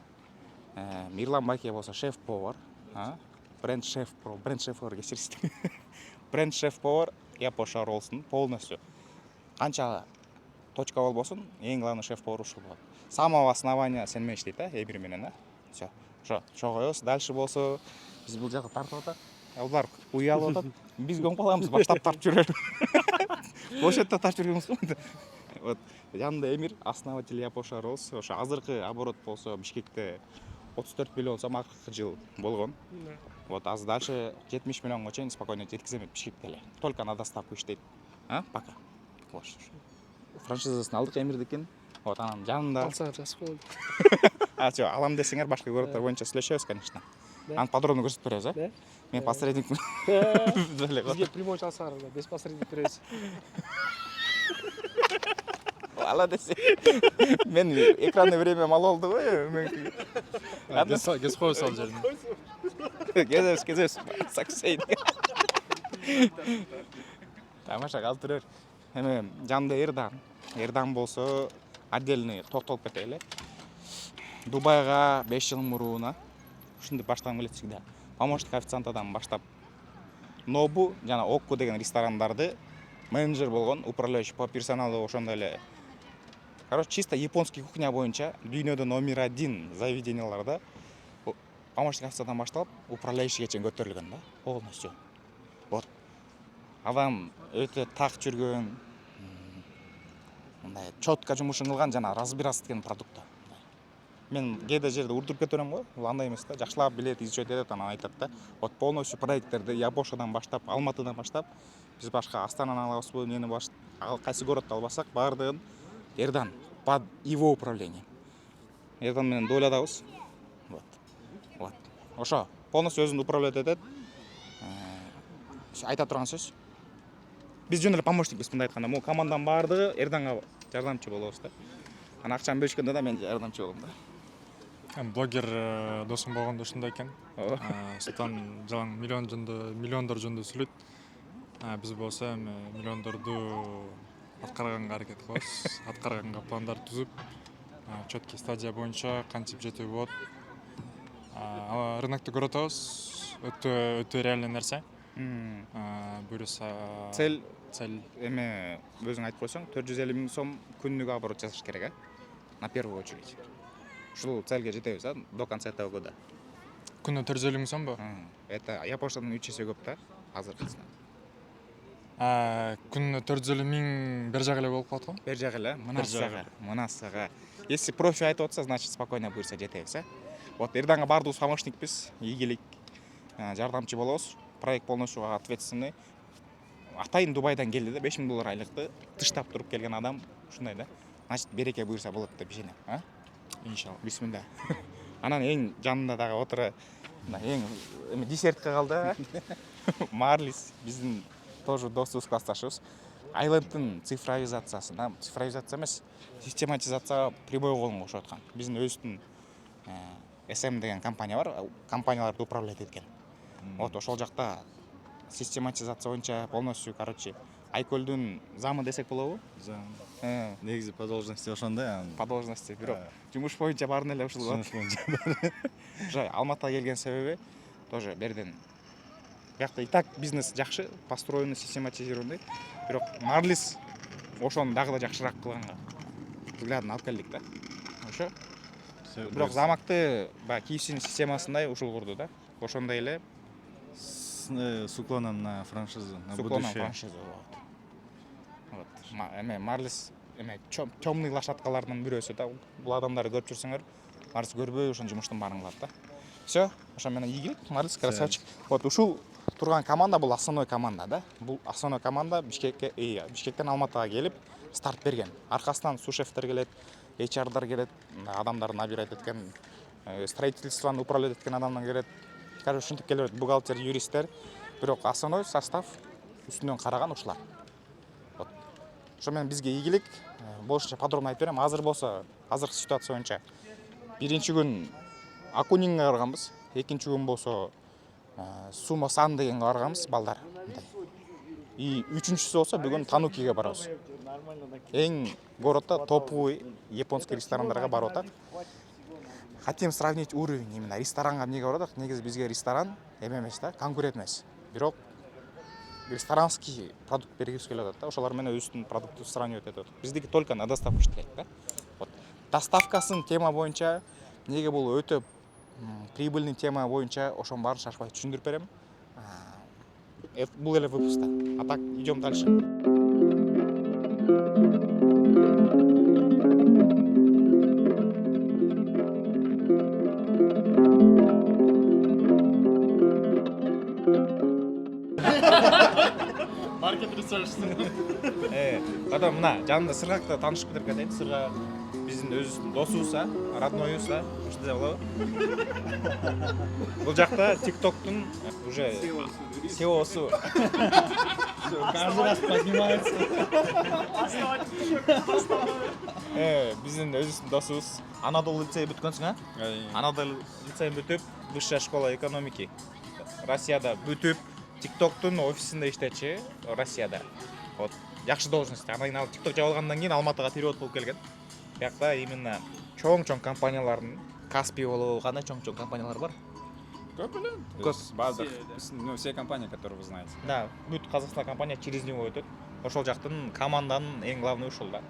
Мирлан байке болсо шеф-повар, бренд шеф-повар кечирсиң. Бренд шеф-повар Япоша болсун полностью. Канча точка болбосун, эң главный шеф-повар ушул болот. С самого основания сенмеш дейт, эбир менен, Всё. Ошо коебуз. Дальше болсо биз бул жакка тартып атат. Алар уялып атат. Биз көңүп калабыз, баштап тартып жүрөбүз. Площадьта тартып жүргөнбүз. Вот жанында Эмир, основатель Япоша Роллс. Ошо азыркы оборот болсо Бишкекте 34 миллион сом акыркы жыл болгон. Вот азыр дальше 70 миллионго чейин спокойно жеткиземет Бишкекте эле. Только на доставку иштейт. Пока. Франшизасын алдык Эмирдикин. Вот анан жанында. Алсаңар жакшы болот. Жок, алам десеңер башка городдор боюнча сүйлөшөбүз, конечно. Аны подробно көрсөтүп беребиз, Мен посредникмин. Бизге прямой алсаңар, без посредник беребиз. Ала десе. Мен экранный время мало болду го. Кесип коебуз ал жерин. Кезебиз. Саксейн. Тамаша калып турөр. Эми жанында Эрдан болсо отдельный токтолуп кетели. Дубайга 5 жыл мурууна ушинтип баштагым келет всегда. Помощник официантадан баштап Нобу жана Окку деген ресторандарды менеджер болгон, управляющий по персоналу ошондой эле. Короче, чисто японский кухня боюнча дүйнөдө номер 1 заведенияларда помощник официантадан башталып управляющийге чейин көтөрүлгөн да. Полностью. Вот. Адам өтө так жүргөн, мындай чотко жумушун кылган жана разбираться деген продукт. Мен кээде жерде урдуруп кетерем го, бул андай эмес да, жакшылап билет, изучать этет, анан айтат да. Вот полностью проекттерди Япошадан баштап, Алматыдан баштап, биз башка Астананы алабызбы, нени кайсы городду албасак, баардыгын Эрдан под его управлением. Эрдан менен дойлядабыз. Вот. Ошо полностью өзүн управлять этет. Айта турган сөз. Биз жөн эле помощникпиз, мындай айтканда. Могу команданын баардыгы Эрданга жардамчы болобуз да. Анан акчаны бөлүшкөндө да мен жардамчы болом да. Блогер досум болгондо ушундай экен. Султан жалаң миллиондор жөнүндө сүйлөйт. Биз болсо эми миллиондорду аткарганга аракет кылабыз. Аткарганга пландар түзүп, четкий стадия боюнча кантип жетүү болот. Рынокто көрүп атабыз. Өтө реальный нерсе. Буюрса Цель цель эме өзүң айтып койсоң 450 000 сом күнүгө оборот жасаш керек, на первую очередь. Ушул цельге жетебиз, до конца этого года. күнүнө 450 000 сомбу? Это Япоштан 3 эсе көп да, азыркысынан. Күнүнө 450 000 бер жагы эле болуп калат го. Бер жагы эле, мына сага. Если профи айтып атса, значит спокойно буйрса жетебиз, Вот Эрданга бардыгыбыз помощникпиз, ийгилик, жардамчы болобуз. Проект полностью ответственный. Атайын Дубайдан келди да, $5000 айлыкты тыштап туруп келген адам, ушундай да. Значит, береке буйрса болот деп ишенем, Иншалла. Бисмилла. Анан эң жанында дагы отура, эң десертке калды, Марлис, биздин тоже досубуз, классташыбыз. Айлендтин цифровизациясына, цифровизация эмес, систематизацияга прямой колун кошуп аткан. Биздин өзүбүздүн SM деген компания бар, компанияларды управлять эткен. Вот ошол жакта систематизация боюнча полностью, Айкөлдүн замы десек болобу? Зам. Негизи по должности ошондой. По должности, бирок жумуш боюнча баарын эле ушул болот. Жай Алматыга келген себеби тоже берден. Биякта и так бизнес жакшы, построенный, систематизированный. Бирок Марлис ошону дагы да жакшыраак кылганга взглядын алып келдик да. Ошо. Бирок замакты баягы KFC системасындай ушул курду да. Ошондой эле с уклоном на франшизу, на будущее. Вот. Марлис темный лошадкалардын бирөөсү да. Бул адамдарды көрүп жүрсөңөр, Марлис көрбөй ошон жумуштун баарын кылат да. Всё, ошо менен ийгилик, Марлис красавчик. Вот ушул турган команда бул основной команда да. Бул основной команда Бишкектен Алматыга келип старт берген. Аркасынан сушефтер келет, HR-дар келет, адамдарды набирать эткен, строительствону управлять эткен адамдар келет. Короче, ушинтип келет, бухгалтер, юристтер, бирок основной состав үстүнөн караган ушулар. Вот. Ошо менен бизге ийгилик, болушунча подробно айтып берем. Азыр болсо, азыркы ситуация боюнча биринчи күн Акунинге барганбыз, экинчи күн болсо Сумо Сан дегенге барганбыз, балдар. И үчүнчүсү болсо бүгүн Танукиге барабыз. эң городто топовый японский ресторандарга барып атат. Хотим сравнить уровень именно ресторанга эмнеге барып атат? Негизи бизге ресторан эме эмес да, конкурент эмес. Бирок ресторанский продукт бергибиз келип атат да, ошолор менен өзүбүздүн продуктты сравнивать этип атат. Биздики только на доставку иштейт да. Вот доставкасын тема боюнча эмнеге бул өтө прибыльный тема боюнча ошонун баарын шашпай түшүндүрүп берем. Бул эле выпуска. А так идем дальше. Market research. Потом мына жанында сыргакты таанышып кетип кетейин. Сыргак биздин өзүбүздүн досубуз, родноюбуз, ушундай болобу? Бул жакта TikTok'тун уже SEO'су. Каждый раз поднимается. Биздин өзүбүздүн досубуз. Анадолу лицейин бүткөнсүң, а? Анадолу лицейин бүтүп, высшая школа экономики. Россияда бүтүп, TikTok'тун офисинде иштечи, Россияда. Вот, жакшы должность. Анан кийин ал TikTok жаап алгандан кийин Алматыга перевод болуп келген. Биякта именно чоң-чоң компаниялардын, Каспий болобу, кандай чоң-чоң компаниялар бар? Көп эле. Баардык, все компании, которые вы знаете. Да, бүт Казакстан компания через него өтөт. Ошол жактын команданын эң главный ушул да.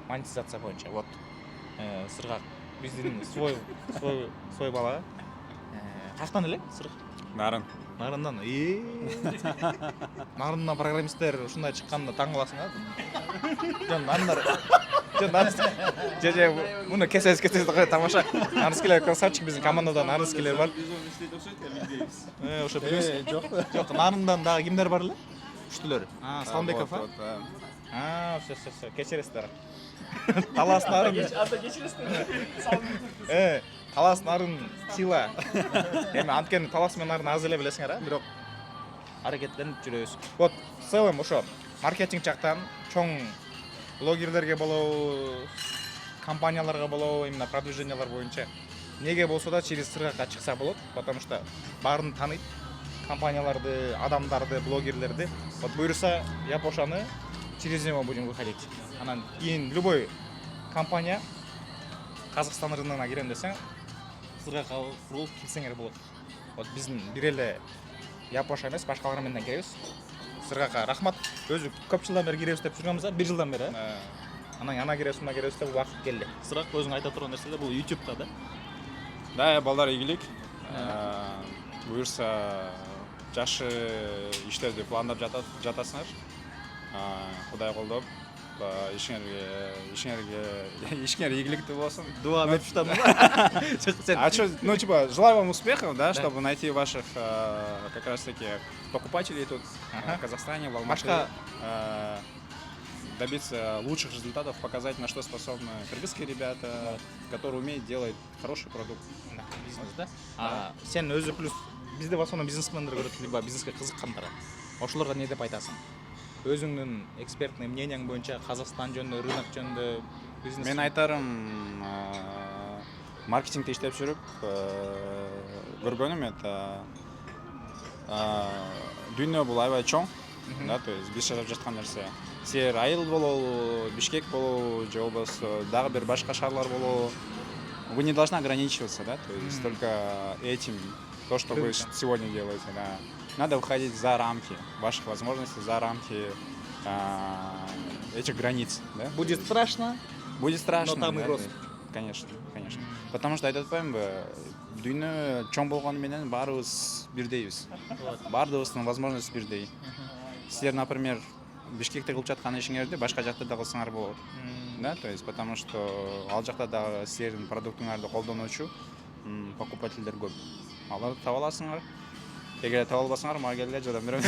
Монетизация боюнча. Вот. Сыргак биздин свой бала. Каяктан эле Сыргак? Нарын. Нарындан. Нарындан программисттер ушундай чыкканда таң каласың, а? Жөн нарындар. Же, муну кесесиз тамаша. Нарынскилер красавчик, биздин командада нарынскилер бар. Ошо билебиз. Жок, нарындан дагы кимдер бар эле? Күчтүлөр. Салымбеков, а? Все, кечиресиздер. Талас нарын. Талас нарын сила. Эми анткени талас менен нарын аз эле билесиңер, а? Бирок аракеттенип жүрөбүз. Вот, в целом ошо маркетинг жактан чоң блогерлерге болобу, компанияларга болобу, именно продвижениялар боюнча неге болсо да через Сыргакка чыкса болот, потому что баарын тааныйт. Компанияларды, адамдарды, блогерлерди. Вот буюрса, Япошаны через него будем выходить. Анан кийин любой компания Казакстан рыногуна кирем десең, Сыргакка урулуп кирсеңер болот. Вот биздин бир эле Япоша эмес, башкалар менен киребиз. Сыргакка рахмат. Өзү көп жылдан бери киребиз деп жүргөнбүз, 1 жылдан бери. Анан ана киребиз, мына киребиз деп убакыт келди. Сыргак өзүң айта турган нерселер бул YouTube'да да. Да, балдар ийгилик. Буюрса жакшы иштерди пландап жатасыңар. Кудай колдоп, ишиңер ийгиликтүү болсун. Дуа берип жатам. Ну, типа, желаю вам успехов, да, чтобы найти ваших как раз таки покупателей тут в Казахстане, в Алматы. Добиться лучших результатов, показать, на что способны кыргызские ребята, которые умеют делать хороший продукт. Бизнес, да? Сен өзү плюс бизде в основном бизнесмендер көрөт, либо бизнеске кызыккандар. Ошолорго эмне деп айтасың? Өзүңдүн экспертный мнениең боюнча Казакстан жөнүндө, рынок жөнүндө бизнес. Мен айтарым, маркетингде иштеп жүрүп көргөнүм, это дүйнө бул аябай чоң, да, то есть биз жашап жаткан нерсе. Сер Айыл болобу, Бишкек болобу, же болбосо дагы бир башка шаарлар болобу. Вы не должны ограничиваться, да, то есть только этим, то, что вы сегодня делаете, да. Надо выходить за рамки ваших возможностей, за рамки этих границ, да. Будет страшно. Будет страшно, но там да, и рост. Конечно. Потому что айтып атпаймынбы, дүйнө чоң болгону менен баарыбыз бирдейбиз. Баардыгыбыздын возможности бирдей. Силер, например, Бишкекте кылып жаткан ишиңерди башка жакта да кылсаңар болот. Да, то есть потому что ал жакта дагы силердин продуктуңарды колдонуучу покупательдер көп. Аларды таба аласыңар. Эгер таба албасаңар, мага келгиле, жардам берем.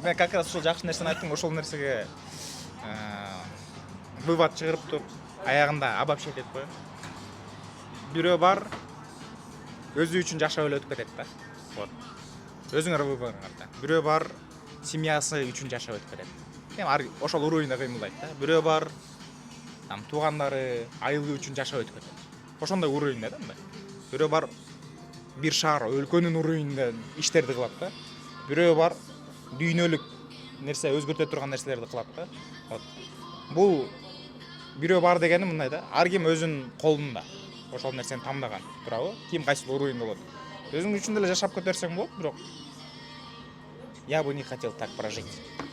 Мен как раз ушул жакшы нерсени айттым, ошол нерсеге вывод чыгарып аягында обобщать этип коеюн. Бирөө бар, өзү үчүн жашап эле өтүп кетет да. Вот. Өзүңөр выборыңар да. Бирөө бар, семьясы үчүн жашап өтүп кетет. Эми ошол уровеньде кыймылдайт да. Бирөө бар, там туугандары, айылы үчүн жашап өтүп кетет. Ошондой уровеньде да мындай. Бирөө бар, бир шаар, өлкөнүн уровеньинде иштерди кылат да. Бирөө бар, дүйнөлүк нерсе өзгөртө турган нерселерди кылат да. Вот. бул бирөө бар дегени мындай да, ар ким өзүнүн колунда ошол нерсени тандаган, туурабы? Ким кайсыл уровень болот. Өзүң үчүн деле жашап көтөрсөң болот, бирок я бы не хотел так прожить.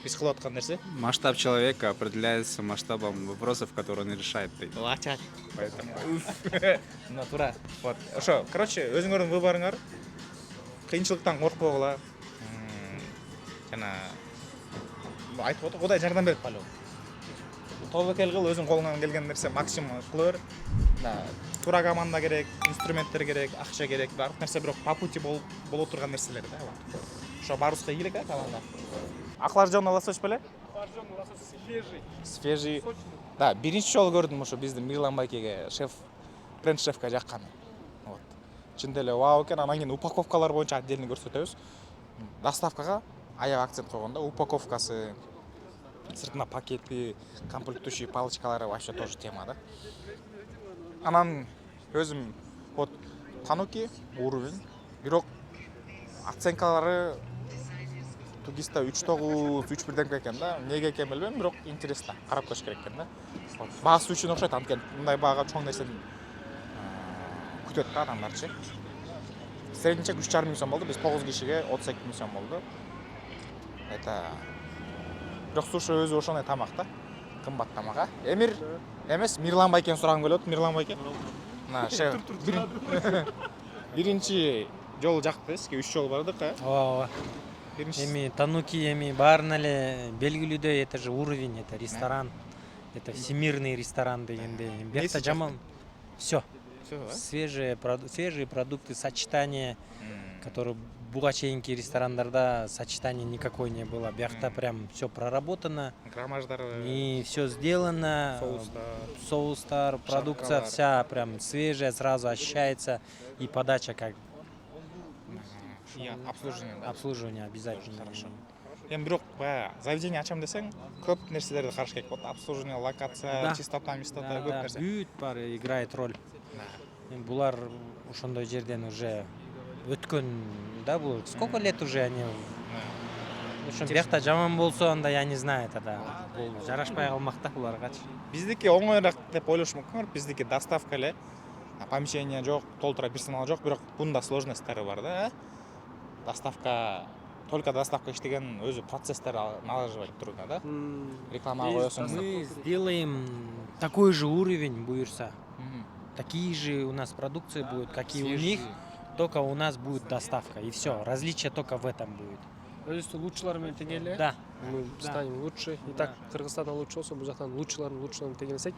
Биз кылып аткан нерсе. Масштаб человека определяется масштабом вопросов, которые он решает. Лачат. Поэтому. Ну, тура. Вот. Ошо, короче, өзүңөрдүн выборуңар. Кыйынчылыктан коркпогула. Жана айтып отур, Кудай жардам берип калуу. Тобокел кыл, өзүң колуңан келген нерсе максимум кыла бер. Тура команда керек, инструменттер керек, акча керек, баардык нерсе бирок по пути боло турган нерселер да. Ошо баарыбызга ийгилик команда. Охлаждённый лосось беле? Охлаждённый лосось Свежий. Да, биринчи жолу көрдүм ошо биздин Мирлан байкеге бренд шефка жаккан. Вот. Чын деле вау экен, анан кийин упаковкалар боюнча отдельно көрсөтөбүз. Доставкага аяк акцент койгондо, упаковкасы, сыртына пакети, комплектующий палочкалары вообще тоже тема да. Анан өзүм вот тануки уровень, бирок оценкалары тугиста 3.9, 3 бирдемке экен да. Эмнеге экен билбейм, бирок интересно, карап көрүш керек экен да. Баасы үчүн окшойт, анткени мындай баага чоң нерсени күтөт да адамдарчы. Средничек 3,5 миң сом болду, биз 9 кишиге 32 миң сом болду. Это бирок суши өзү ошондой тамак да. Кымбат тамак. Эмир эмес, Мирлан байкени сурагым келип атат, Мирлан байке. Мына шеф биринчи жолу жакты, 3 жолу бардык, Ооба. Эми тануки, эми баарына эле белгилүүдөй, это же уровень, это ресторан, это всемирный ресторан дегенде. Бияқта жаман все. Свежие продукты, сочетание, которые буга чейинки ресторандарда сочетания никакой не было. Бияқта прям все проработано. Граммаждары. И все сделано. Соустар, продукция вся прям свежая, сразу ощущается. И подача как И обслуживание. обслуживание обязательно. Хорошо. Эми бирок баягы заведение ачам десең, көп нерселерди караш керек болот. Обслуживание, локация, чистота, көп нерсе. Бүт баары играет роль. Булар ошондой жерден уже өткөн да, бул сколько лет уже они. Ошон бияқта жаман болсо, анда я не знаю, тогда бул жарашпай калмак да буларгачы. Биздики оңоюраак деп ойлош мүмкүн, биздики доставка эле, помещение жок, толтура персонал жок, бирок бунда сложностьтары бар да. Доставка, только доставка иштеген өзү процесстер налаживать турган да. Реклама коесуң. Мы сделаем такой же уровень, буюрса. Такие же у нас продукции будут, как и у них, только у нас будет доставка. И все, различие только в этом будет. Өзүбүздүн лучшылармен теңеле. Да. Мы станем лучше. И так Кыргызстандан лучше болсо, бул жактан лучшыларын теңелсек.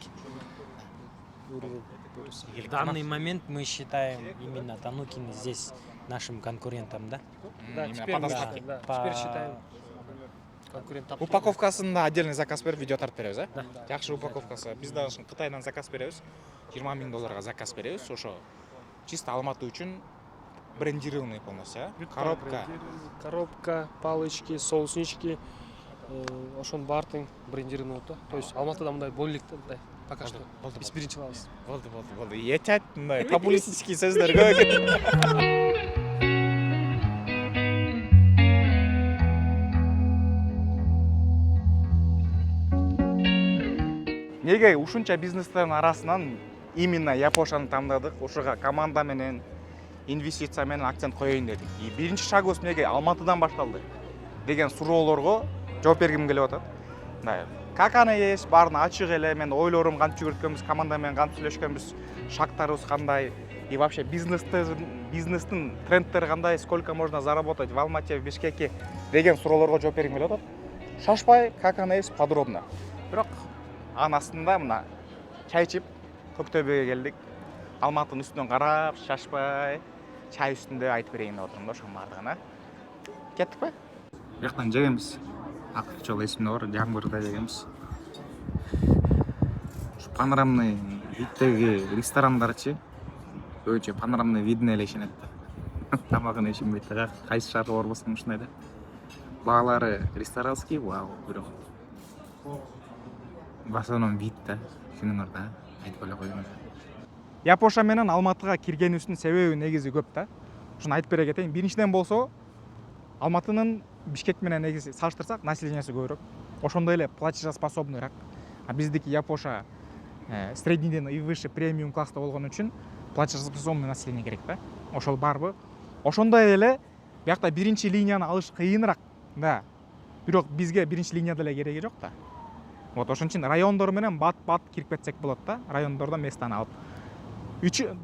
В данный момент мы считаем именно Танукина здесь нашим конкурентом, да? Да, теперь считаем конкурент. Упаковкасында отдельный заказ берип видео тартып беребиз, да? Жакшы упаковкасы. Биз дагы Кытайдан заказ беребиз. 20 миң долларга заказ беребиз. Ошо чисто Алматы үчүн брендированный полностью, коробка, палочки, соуснички, ошон баардыгын брендированный болот. То есть Алматыда мындай болелик да, пока что. Биз биринчи кылабыз. Болду. Етет мындай популистический сөздөр көп экен. Неге ушунча бизнестердин арасынан именно Япошаны тандадык? Ошого команда менен, инвестиция менен акцент коеюн дедик. И биринчи шагыбыз эмнеге Алматыдан башталды деген суроолорго жооп бергим келип атат. Мындай, как она есть, баарын ачык эле, мен ойлорум кантип жүгүрткөнбүз, команда менен кантип сүйлөшкөнбүз, шарттарыбыз кандай, и вообще бизнестин трендтери кандай, сколько можно заработать в Алмате, в Бишкеке деген суроолорго жооп бергим келип атат. Шашпай, как она есть, подробно. Бирок анын астында мына чай ичип Көктөбөгө келдик. Алматынын үстүнөн карап, шашпай, чай үстүндө айтып берейин деп отурмун да ошонун баардыгына. Кеттикпи? Бияктан жегенбиз. Акыркы жолу эсимде бар, Жамгырда жегенбиз. Ушу панорамный виддеги ресторандарчы өчө панорамный видине эле ишенет да. Тамагына ишенбейт да, кайсы шаарга барбасаң ушундай да. Баалары ресторанский, вау, бирок в основном вид да, ушунуңар да, айтып эле коюңуз. Япоша менен Алматыга киргенибиздин себеби негизи көп да. Ушуну айтып бере кетейин. Биринчиден болсо, Алматынын Бишкек менен негизи салыштырсак, населениясы көбүрөөк. Ошондой эле платежеспособныйраак. А биздики Япоша среднийден и выше премиум класста болгон үчүн платежеспособный население керек да. Ошол барбы? Ошондой эле биякта биринчи линияны алыш кыйыныраак да. Бирок бизге биринчи линияда эле кереги жок да. Вот ошон үчүн райондор менен бат кирип кетсек болот да. Райондордон местаны алып.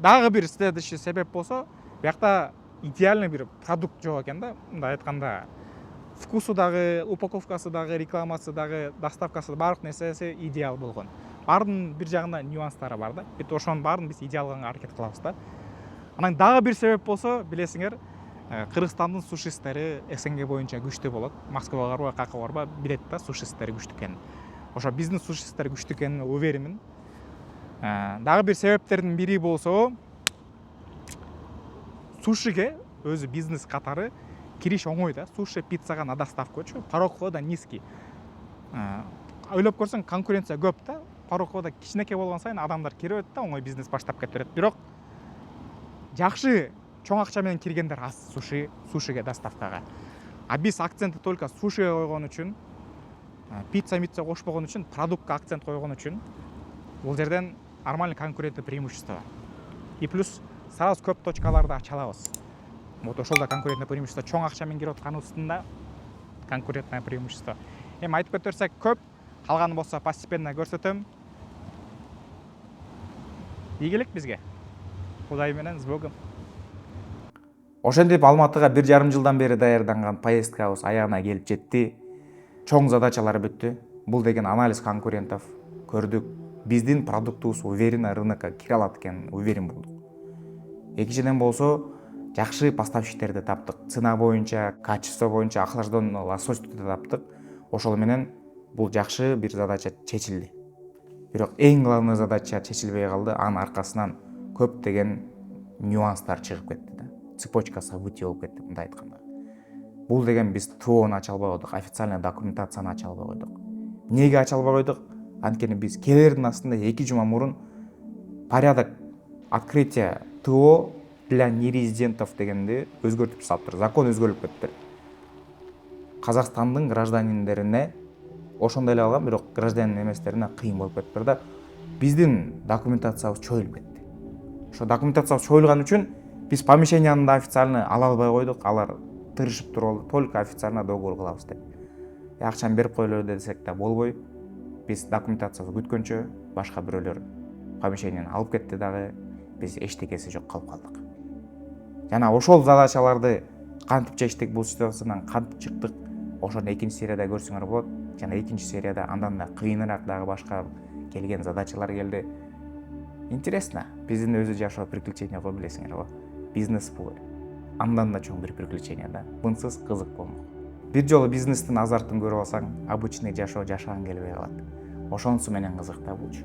Дагы бир следующий себеп болсо, биякта идеальный бир продукт жок экен да. Мындай айтканда, вкусу дагы, упаковкасы дагы, рекламасы дагы, доставкасы баардык нерсеси идеал болгон. Баардын бир жагында нюанстары бар да. Бит ошонун баарын биз идеал кылганга аракет кылабыз да. Анан дагы бир себеп болсо, билесиңер, Кыргызстандын сушисттери СНГ боюнча күчтүү болот. Москвага барба, какка барба, билет да сушисттери күчтүү экенин. Ошо биздин сушисттер күчтүү экенине уверенмин. Дагы бир себептердин бири болсо, сушиге өзү бизнес катары кириш оңой да. Суши, пиццага на доставкачу, порог входа низкий. Ойлоп көрсөң, конкуренция көп да. Порог входа кичинекей болгон сайын адамдар кирип да, оңой бизнес баштап кете берет. Бирок жакшы чоң акча менен киргендер аз сушиге доставкага. А биз акцентти только сушиге койгон үчүн, пицца кошпогон үчүн, продуктка акцент койгон үчүн бул жерден нормальный конкурентный преимущество бар. И плюс сразу көп точкаларды ача алабыз. Вот ошол да конкурентный преимущество. Чоң акча менен кирип аткан устунда конкурентное преимущество. Эми айтып кетерсек көп, калганы болсо постепенно көрсөтөм. Ийгилик бизге. Кудай менен с Богом. Ошентип Алматыга 1,5 жылдан бери даярданган поездкабыз аягына келип жетти. Чоң задачалар бүттү. Бул деген анализ конкурентов көрдүк. Биздин продуктубуз уверенно рынокко кире алат экенин уверен болдук. Экинчиден болсо, жакшы поставщиктерди таптык. Цена боюнча, качество боюнча охлажденный лососьту таптык. Ошол менен бул жакшы бир задача чечилди. Бирок эң главный задача чечилбей калды. Анын аркасынан көптөгөн нюанстар чыгып кетти да. Цепочка событий болуп кетти, мындай айтканда. Бул деген биз ТОны ача албай койдук, официальный документацияны ача албай койдук. Эмнеге ача албай койдук? Анткени биз келердин астында 2 жума мурун порядок открытия ТО для нерезидентов дегенди өзгөртүп салыптыр. Закон өзгөрүлүп кетти. Казакстандын гражданиндерине ошондой эле алган, бирок гражданин эместерине кыйын болуп кетти да. Биздин документациябыз чоюлуп кетти. Ошо документациябыз чоюлган үчүн биз помещенияны да официально ала албай койдук. Алар тырышып туруп, только официально договор кылабыз деп. Акчаны берип коелу десек да болбой, биз документациябызды күткөнчө башка бирөөлөр помещенияны алып кетти дагы, биз эчтекеси жок калып калдык. Жана ошол задачаларды кантип чечтик, бул ситуациядан кантип чыктык, ошону экинчи серияда көрсөңөр болот. Жана экинчи серияда андан да кыйыныраак дагы башка келген задачалар келди. Интересно, биздин өзү жашоо приключение го, билесиңер го. Бизнес бул андан да чоң бир приключение да. Мынсыз кызык болмок. Бир жолу бизнестин азартын көрүп алсаң, обычный жашоо жашагың келбей калат. Ошонусу менен кызык да булчу.